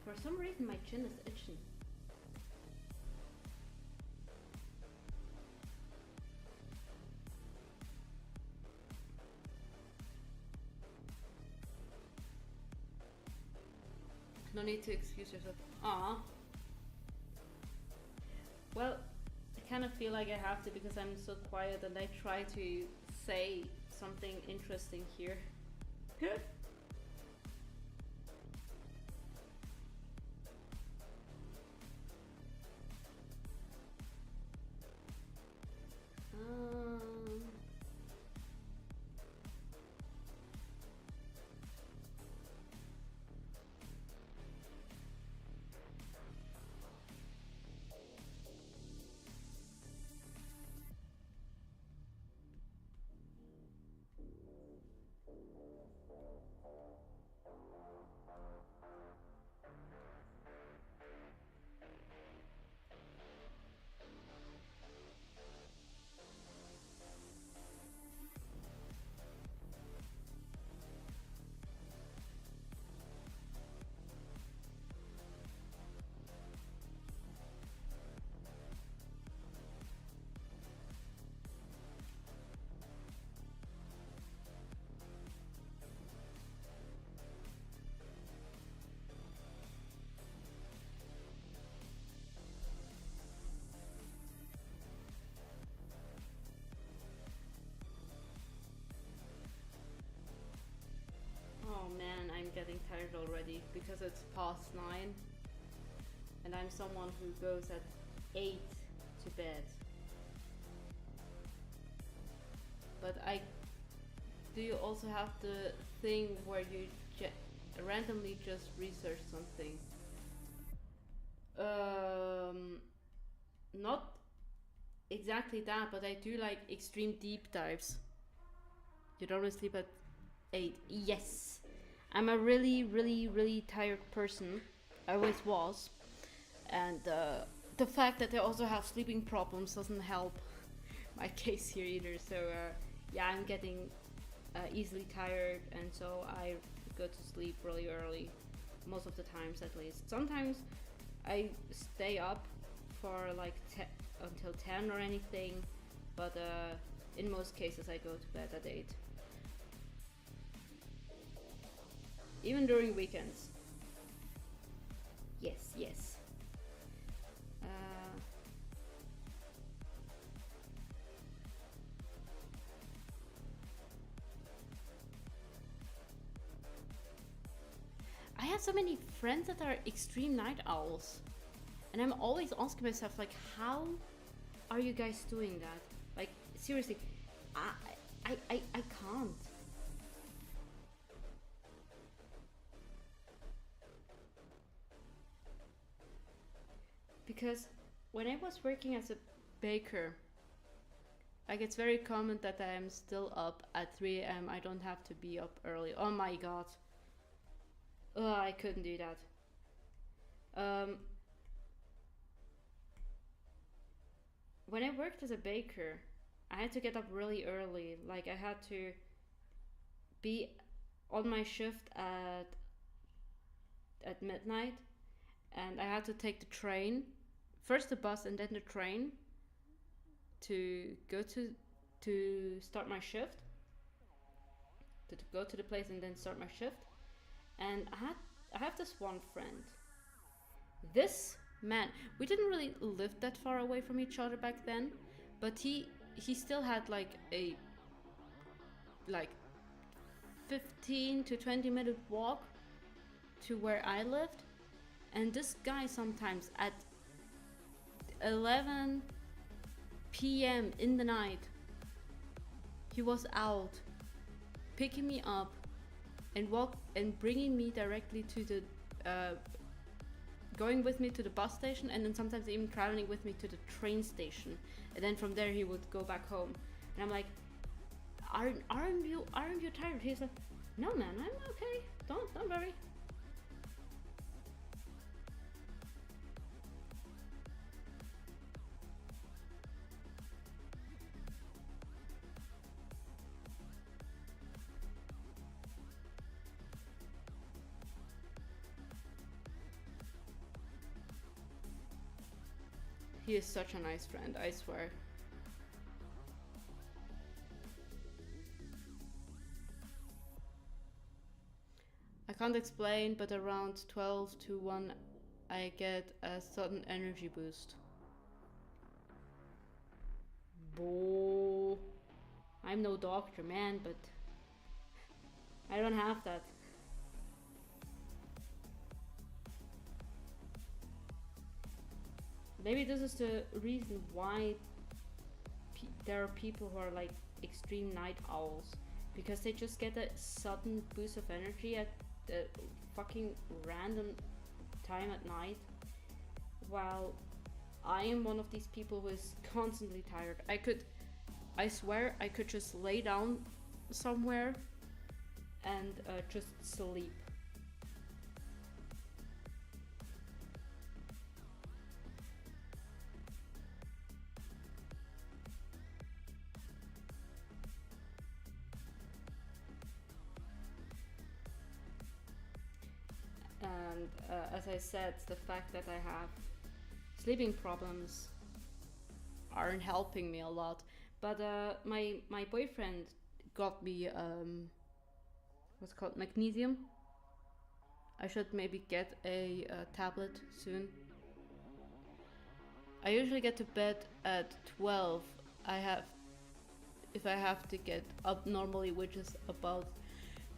For some reason my chin is itching. No need to excuse yourself. Ah. Well, I kind of feel like I have to because I'm so quiet and I try to say something interesting here. Oh man, I'm getting tired already because it's past 9 and I'm someone who goes at 8 to bed. But do you also have the thing where you randomly just research something? Not exactly that, but I do like extreme deep dives. You don't want to sleep at 8. Yes, I'm a really tired person. I always was, and the fact that I also have sleeping problems doesn't help my case here either. So yeah, I'm getting easily tired, and so I go to sleep really early, most of the times at least. Sometimes I stay up for like until 10 or anything, but in most cases I go to bed at 8. Even during weekends. Yes, yes. I have so many friends that are extreme night owls, and I'm always asking myself, like, how are you guys doing that? Like, seriously, I can't. Because when I was working as a baker, like, it's very common that I am still up at 3 a.m. I don't have to be up early. Oh my god. Oh, I couldn't do that. When I worked as a baker, I had to get up really early. Like, I had to be on my shift at midnight, and I had to take the train, first the bus and then the train, to go to start my shift, to go to the place and then start my shift. And I have this one friend. This man, we didn't really live that far away from each other back then, but he still had like a 15 to 20 minute walk to where I lived. And this guy sometimes at 11 p.m. in the night, he was out picking me up and bringing me directly to the going with me to the bus station, and then sometimes even traveling with me to the train station, and then from there he would go back home. And I'm like, aren't you tired? He's like, no man, I'm okay, don't worry. He is such a nice friend, I swear. I can't explain, but around 12 to 1 I get a sudden energy boost. Boo. I'm no doctor, man, but I don't have that. Maybe this is the reason why there are people who are like extreme night owls, because they just get a sudden boost of energy at the fucking random time at night, while I am one of these people who is constantly tired. I swear I could just lay down somewhere and just sleep. And as I said, the fact that I have sleeping problems aren't helping me a lot. But my boyfriend got me what's it called, magnesium. I should maybe get a tablet soon. I usually get to bed at 12. If I have to get up normally, which is about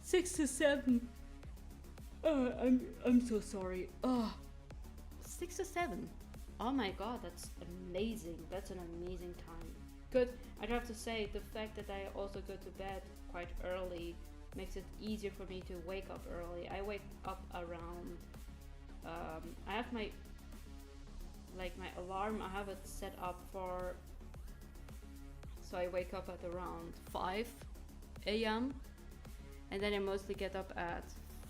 6 to 7. I'm so sorry. 6 to 7. Oh my god, that's amazing. That's an amazing time. Good. I'd have to say the fact that I also go to bed quite early makes it easier for me to wake up early. I wake up around I have my alarm, I have it set up for, so I wake up at around 5 a.m. and then I mostly get up at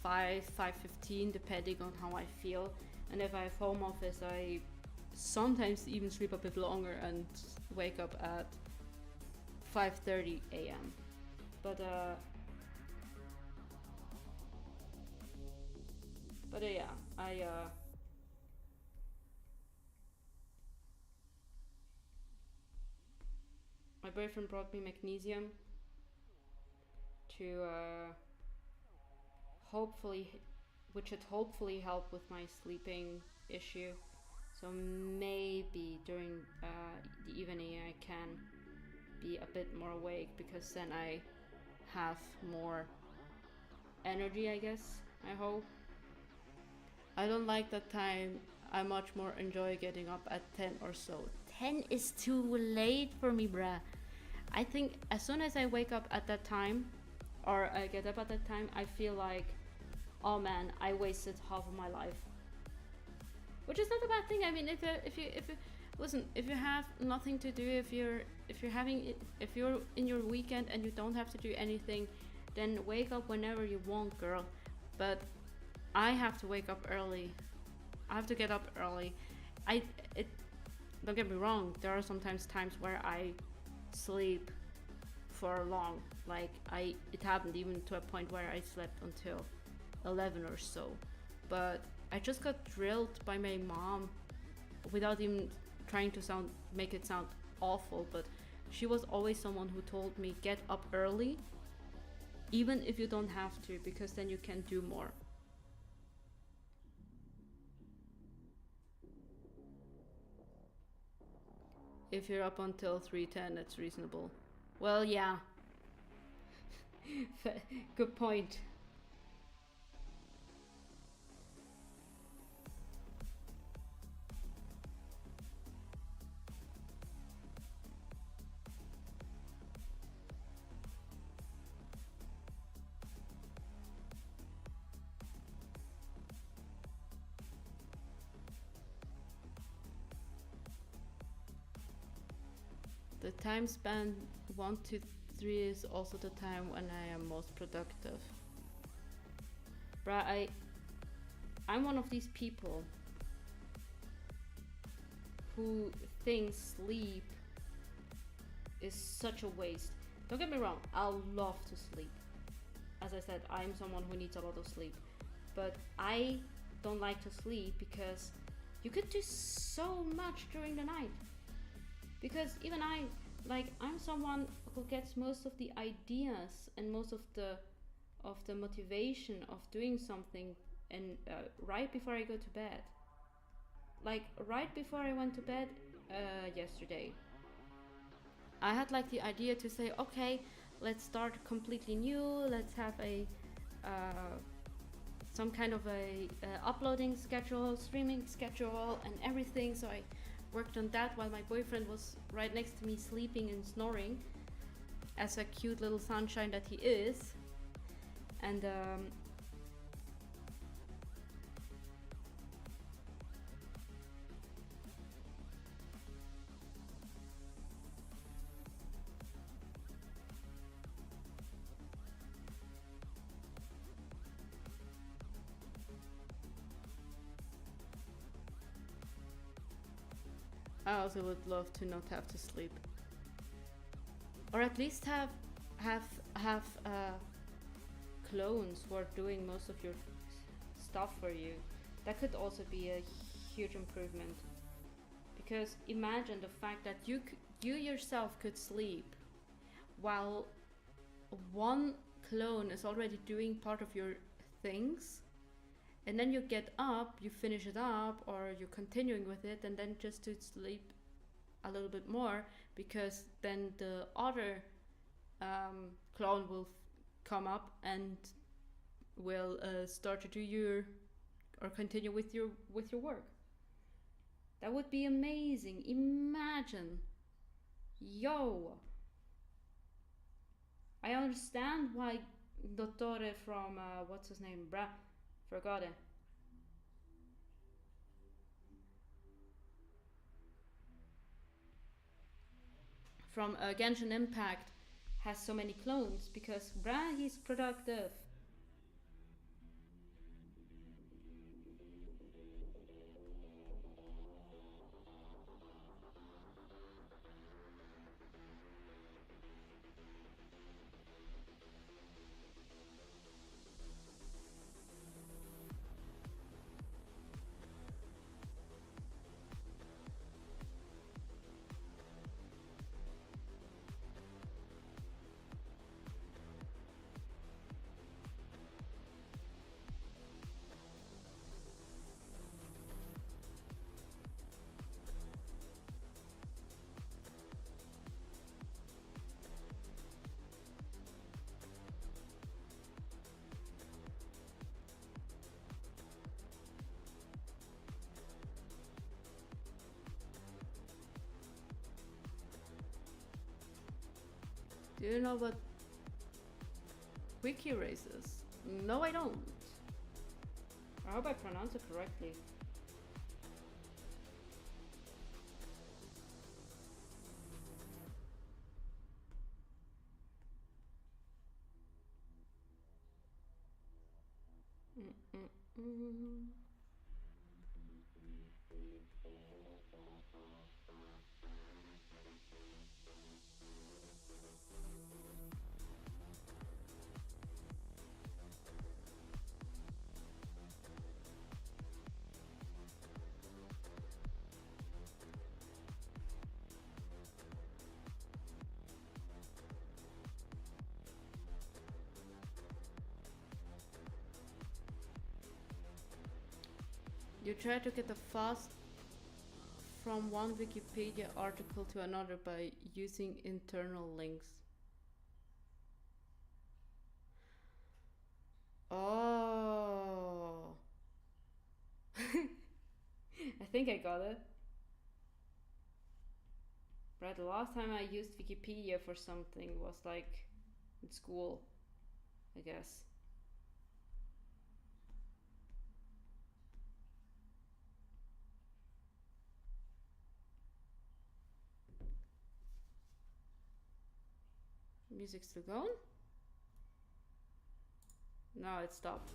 5:15 depending on how I feel. And if I have home office, I sometimes even sleep a bit longer and wake up at 5:30 a.m. But yeah, my boyfriend brought me magnesium to which should hopefully help with my sleeping issue. So maybe during the evening I can be a bit more awake, because then I have more energy, I guess, I hope. I don't like that time. I much more enjoy getting up at 10 or so. 10 is too late for me, bruh. I think as soon as I wake up at that time, or I get up at that time, I feel like, oh man, I wasted half of my life. Which is not a bad thing. I mean, if you have nothing to do, if you're in your weekend and you don't have to do anything, then wake up whenever you want, girl. But I have to wake up early. I have to get up early. Don't get me wrong, there are sometimes times where I sleep for long. Like it happened even to a point where I slept until 11 or so. But I just got drilled by my mom, without even trying to make it sound awful, but she was always someone who told me, get up early, even if you don't have to, because then you can do more. If you're up until 3:10, it's reasonable. Well, yeah. Good point. The time span 1 to 3 is also the time when I am most productive. Bruh, I'm one of these people who thinks sleep is such a waste. Don't get me wrong, I love to sleep. As I said, I'm someone who needs a lot of sleep. But I don't like to sleep because you could do so much during the night. Because even I'm someone who gets most of the ideas and most of the the motivation of doing something, and right before I go to bed. Like right before I went to bed yesterday, I had like the idea to say, okay, let's start completely new. Let's have a some kind of a uploading schedule, streaming schedule, and everything. So I worked on that while my boyfriend was right next to me sleeping and snoring, as a cute little sunshine that he is. And I also would love to not have to sleep, or at least have clones who are doing most of your stuff for you. That could also be a huge improvement, because imagine the fact that you yourself could sleep while one clone is already doing part of your things, and then you get up, you finish it up, or you're continuing with it, and then just to sleep a little bit more, because then the other clone will come up and will start to do your, or continue with your work. That would be amazing. Imagine. Yo. I understand why Dottore from what's his name? Forgot it. From Genshin Impact has so many clones, because he's productive. Do you know what wiki race is? No, I don't. I hope I pronounce it correctly. You try to get the fast from one Wikipedia article to another by using internal links. Oh. I think I got it. Right, the last time I used Wikipedia for something was like in school, I guess. Music still going? No, it stopped.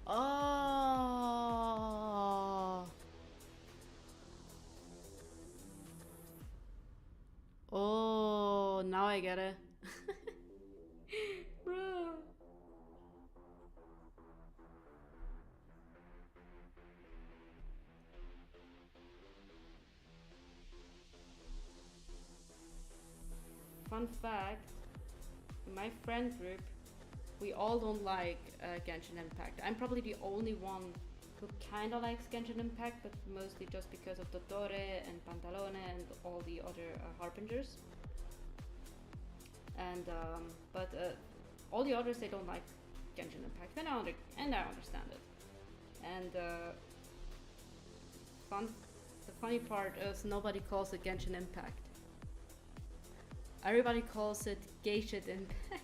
Oh. Oh, now I get it. Bro. Fun fact, in my friend group, we all don't like Genshin Impact. I'm probably the only one who kinda likes Genshin Impact, but mostly just because of Dottore and Pantalone and all the other Harbingers. And but all the others, they don't like Genshin Impact, and I understand it. And the funny part is nobody calls it Genshin Impact. Everybody calls it Geisha Impact.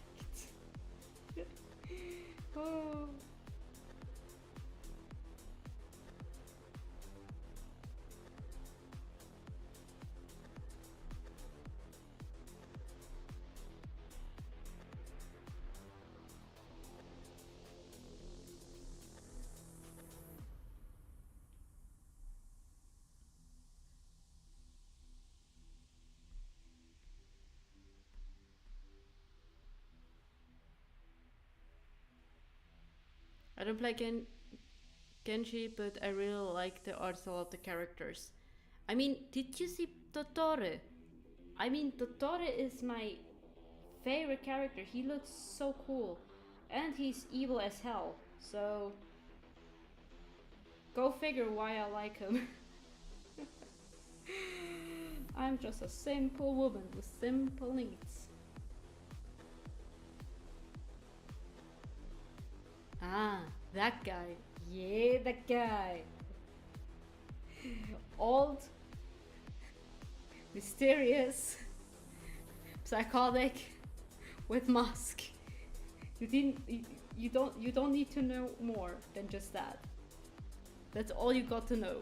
Oh. I don't play Genji, but I really like the art style of the characters. I mean, did you see Dottore? I mean, Dottore is my favorite character. He looks so cool. And he's evil as hell. So, go figure why I like him. I'm just a simple woman with simple needs. Ah, that guy. Yeah, that guy. Old, mysterious, psychotic, with mask. You don't need to know more than just that. That's all you got to know.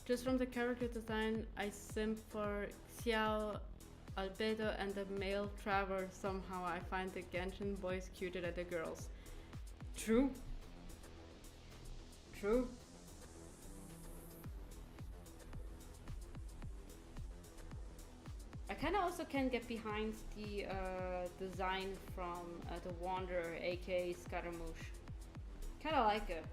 Just from the character design, I simp for Xiao, Albedo, and the male Trevor. Somehow I find the Genshin boys cuter than the girls. True. True. I kinda also can get behind the design from the Wanderer, aka Scaramouche. Kinda like it.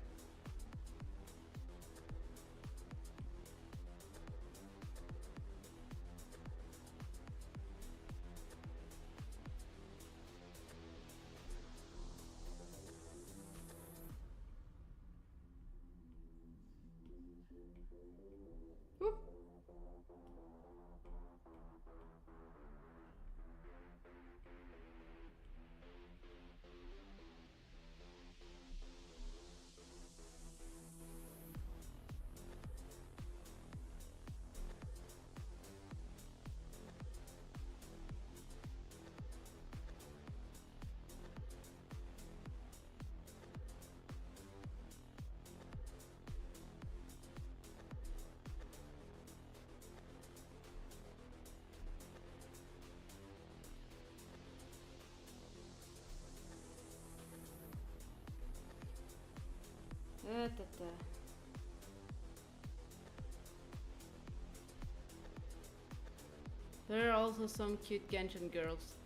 There are also some cute Genshin girls.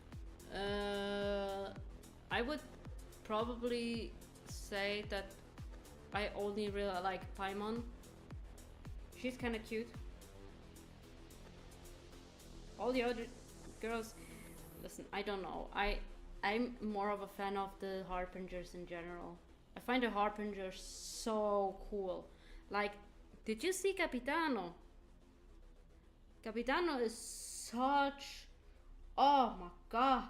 I would probably say that I only really like Paimon. She's kinda cute. All the other girls, listen, I don't know. I'm more of a fan of the Harbingers in general. I find the Harbinger so cool. Like, did you see Capitano? Capitano is such... Oh my god.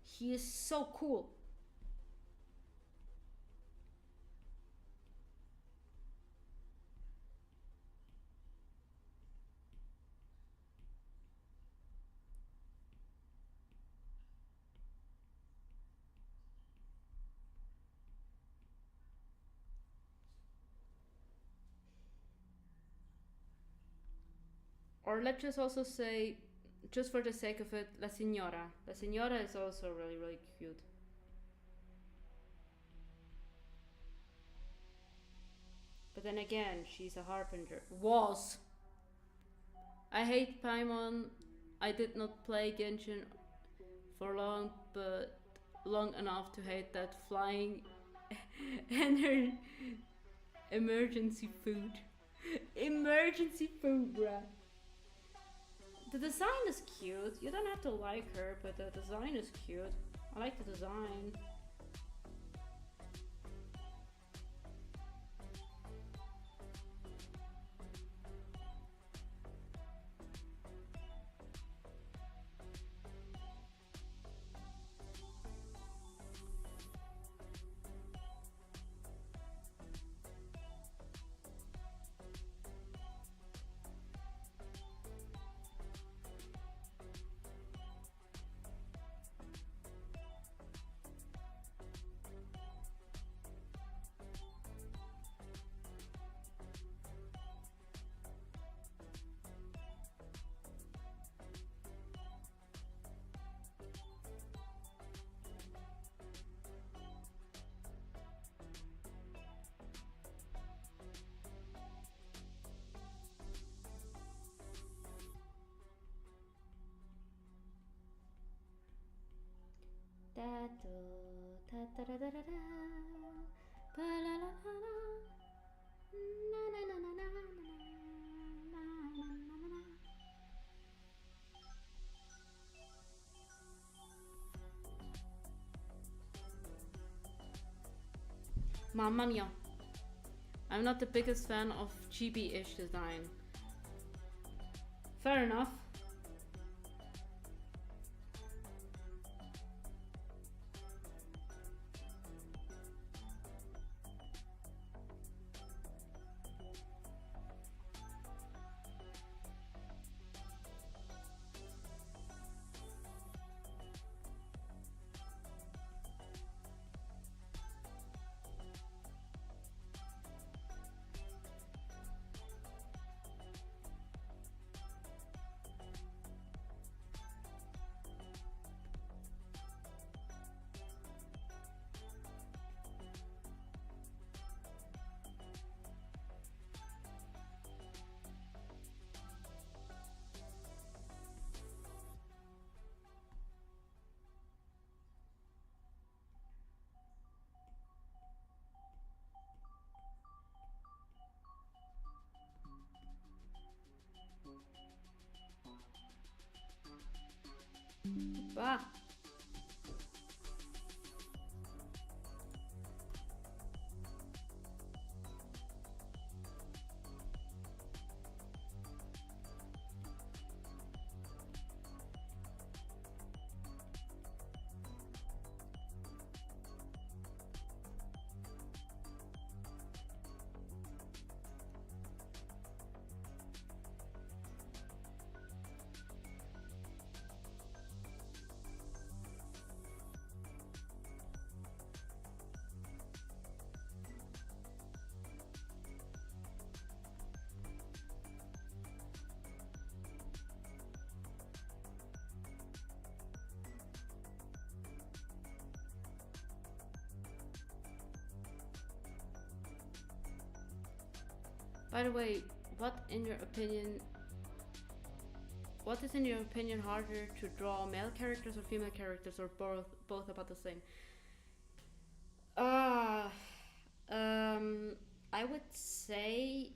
He is so cool. Or let's just also say, just for the sake of it, La Signora. La Signora is also really, really cute. But then again, she's a Harbinger. Was! I hate Paimon. I did not play Genshin for long, but long enough to hate that flying and her emergency food. Emergency food, bruh. The design is cute. You don't have to like her, but the design is cute. I like the design. Mamma mia. I'm not the biggest fan of chibi-ish design. Fair enough. Bah. By the way, what is in your opinion harder to draw, male characters or female characters, or both about the same? I would say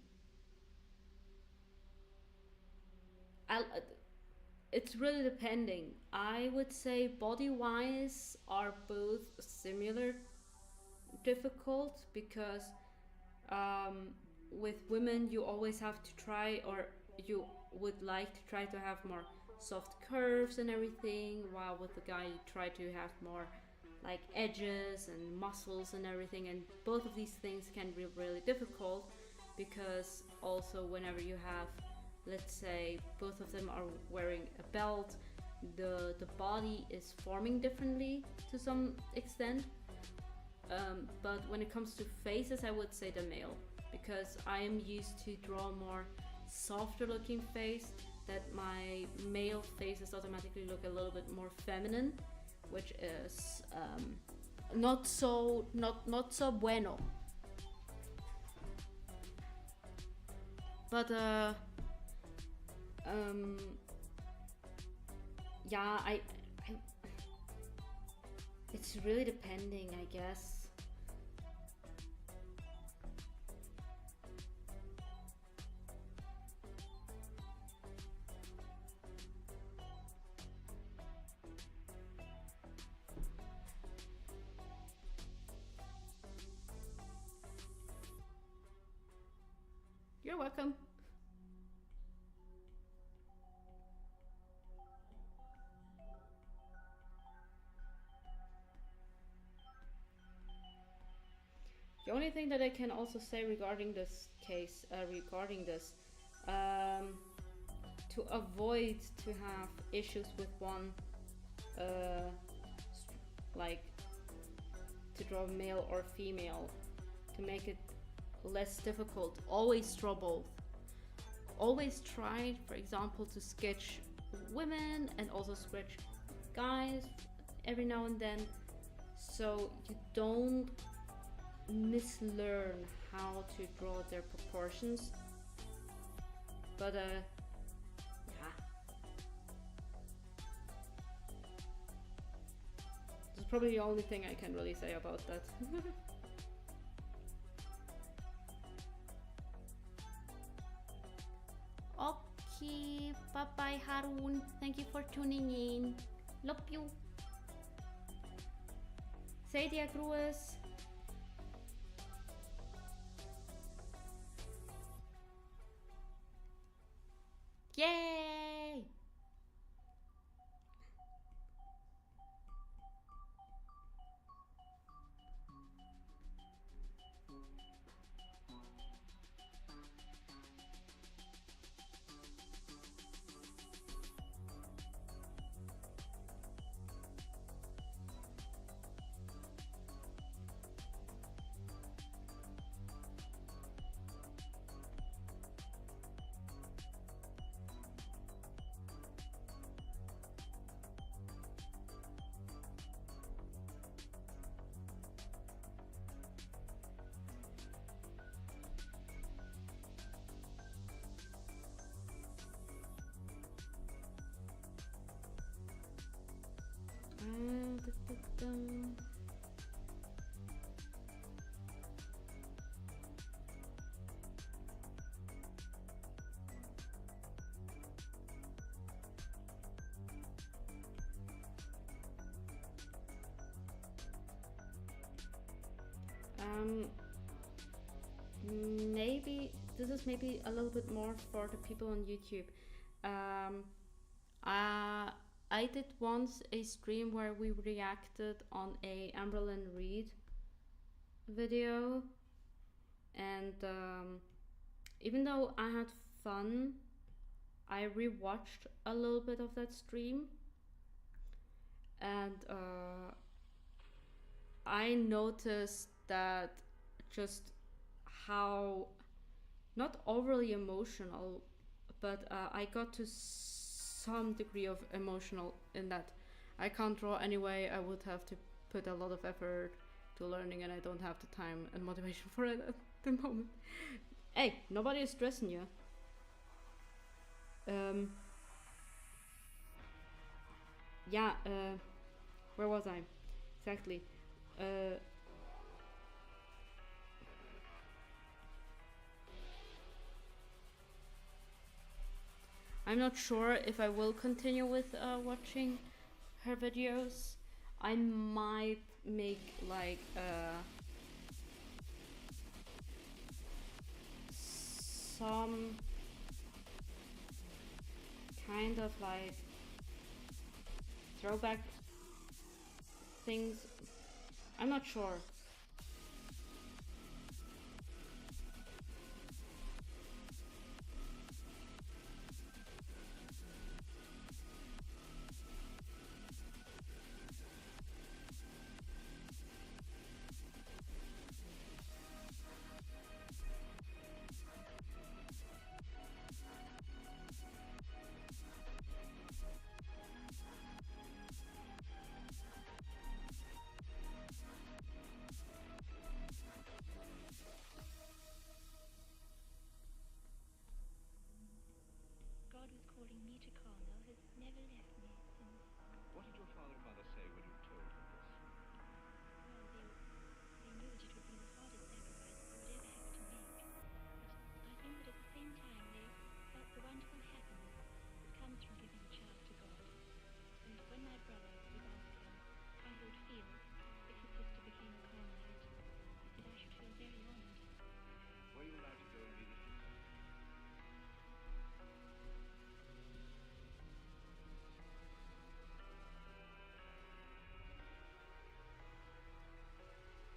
it's really depending. I would say body wise are both similar difficult because with women you always have to try, or you would like to try to have more soft curves and everything, while with the guy you try to have more like edges and muscles and everything, and both of these things can be really difficult because also whenever you have, let's say, both of them are wearing a belt, the body is forming differently to some extent. But when it comes to faces, I would say the male, because I am used to draw more softer looking face, that my male faces automatically look a little bit more feminine, which is not so bueno. But yeah, I it's really depending, I guess. You're welcome. The only thing that I can also say regarding this case, to avoid to have issues with one, like to draw male or female, to make it less difficult, always draw both. Always try, for example, to sketch women and also sketch guys every now and then, so you don't mislearn how to draw their proportions. But yeah, that's probably the only thing I can really say about that. Okay, bye bye Harun, thank you for tuning in, love you. Sadia Cruz. Yay! Maybe this is maybe a little bit more for the people on YouTube. I did once a stream where we reacted on a Amberlynn Reid video, and even though I had fun, I rewatched a little bit of that stream, and I noticed that just how not overly emotional, but I got to some degree of emotional in that I can't draw anyway. I would have to put a lot of effort to learning, and I don't have the time and motivation for it at the moment. Hey, nobody is stressing you. Yeah, where was I? Exactly. I'm not sure if I will continue with watching her videos. I might make like of like throwback things. I'm not sure.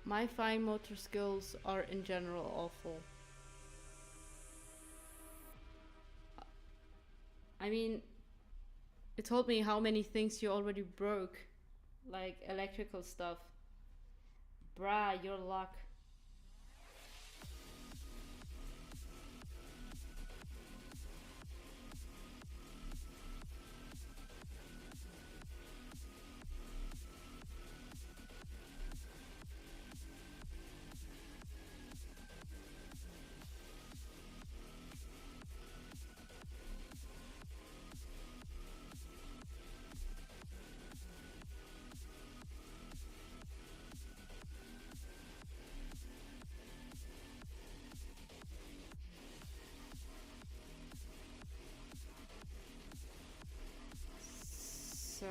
My fine motor skills are in general awful. I mean, it told me how many things you already broke, like electrical stuff. Bruh, your luck. So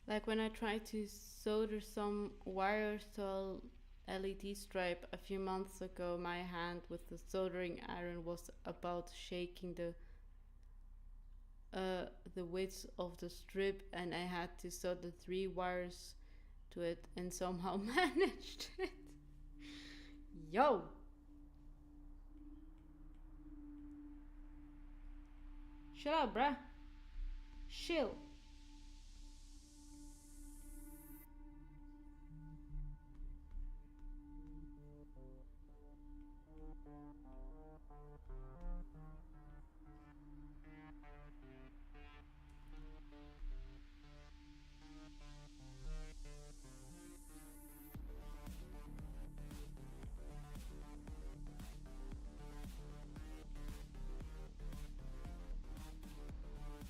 like when I tried to solder some wires to a LED stripe a few months ago, my hand with the soldering iron was about shaking the width of the strip, and I had to solder 3 wires to it and somehow managed it. Yo! Shut up, bruh. Chill.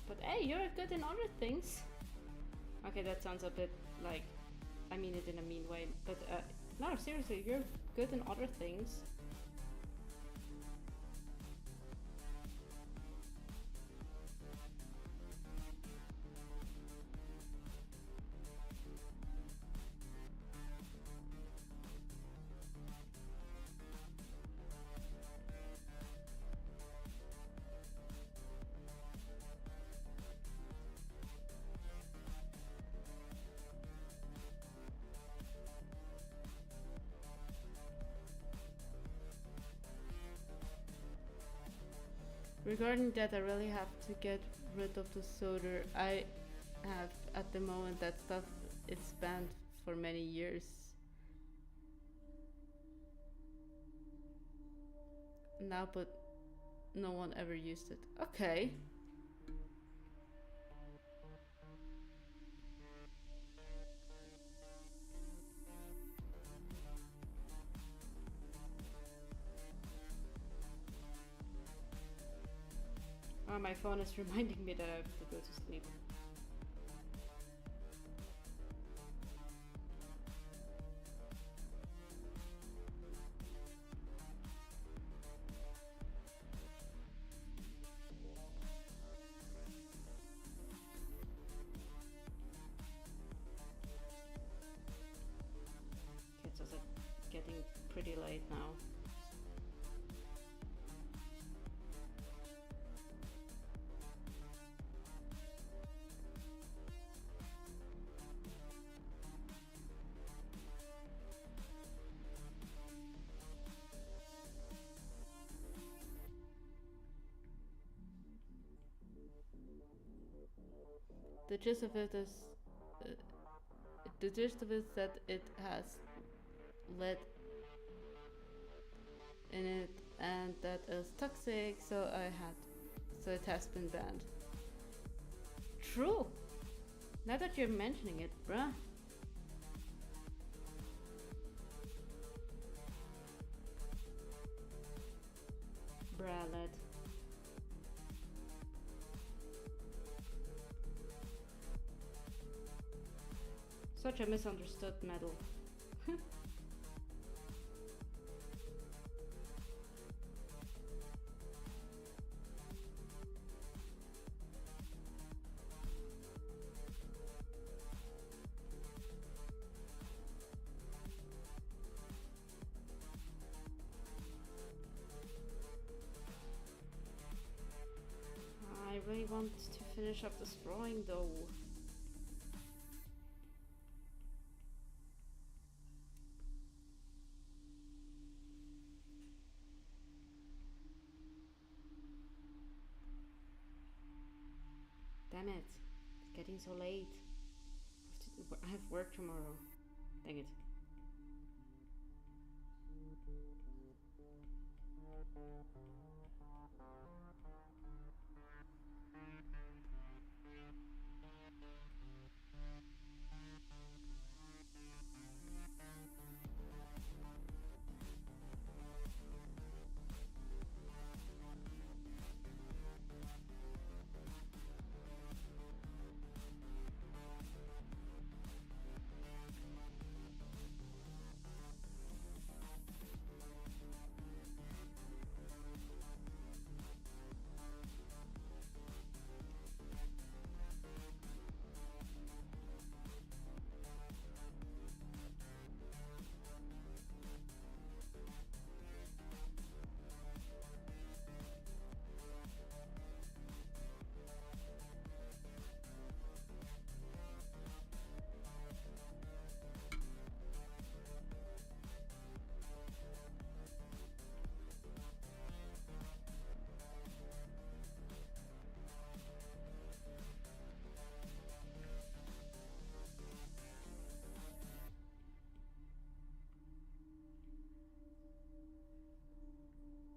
But hey, you're good in other things. Okay, that sounds a bit like, I mean it in a mean way, but no, seriously, you're good in other things. Regarding that, I really have to get rid of the solder. I have at the moment that stuff it's banned for many years now, but no one ever used it. Okay. Oh, my phone is reminding me that I have to go to sleep. It's also getting pretty late now. The gist of it is, that it has lead in it, and that is toxic. So it has been banned. True. Now that you're mentioning it, bruh. Lead. Such a misunderstood metal. I really want to finish up this drawing though. Damn it, it's getting so late. I have work tomorrow. Dang it.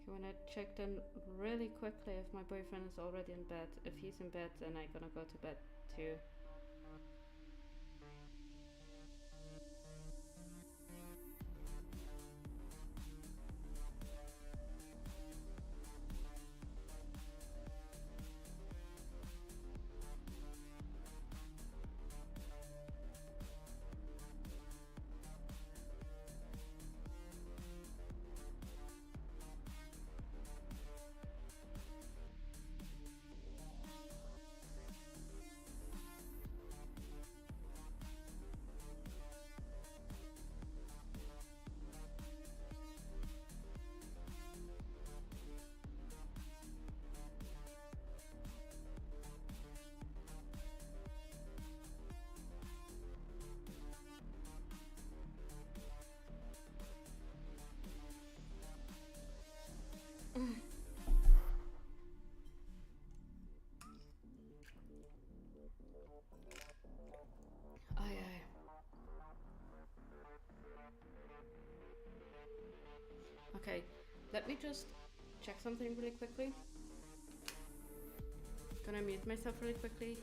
When I check then really quickly if my boyfriend is already in bed. If he's in bed, then I'm gonna go to bed too. Okay, let me just check something really quickly. Gonna mute myself really quickly.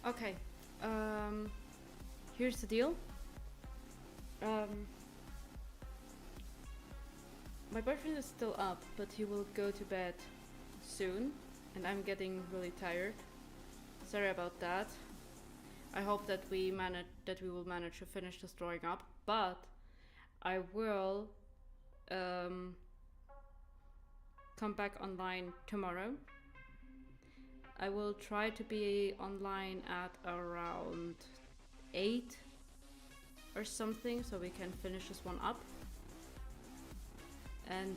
Okay, here's the deal. My boyfriend is still up, but he will go to bed soon, and I'm getting really tired. Sorry about that. I hope that we will manage to finish this drawing up, but I will come back online tomorrow. I will try to be online at around 8 or something, so we can finish this one up. And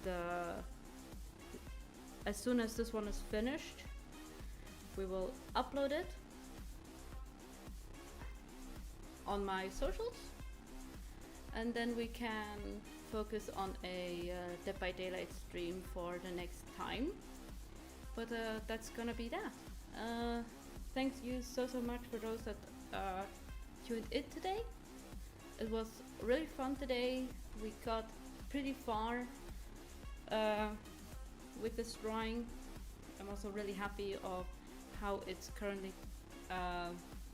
as soon as this one is finished, we will upload it on my socials, and then we can focus on a Dead by Daylight stream for the next time. But that's gonna be that. Thanks you so much for those that tuned in today. It was really fun today. We got pretty far with this drawing. I'm also really happy of how it's currently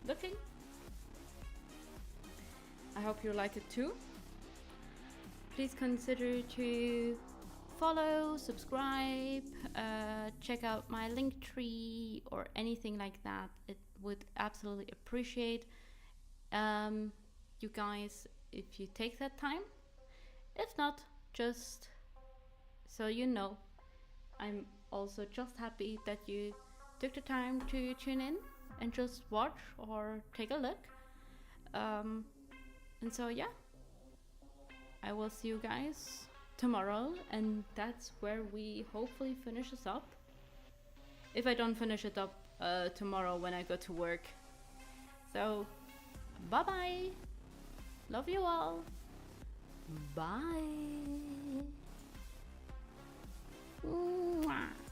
looking. I hope you like it too. Please consider to follow, subscribe, check out my Linktree or anything like that. It would absolutely appreciate you guys if you take that time. If not, just so you know, I'm also just happy that you took the time to tune in and just watch or take a look. And so yeah, I will see you guys tomorrow, and that's where we hopefully finish this up. If I don't finish it up tomorrow when I go to work. So bye bye, love you all, bye. Mwah.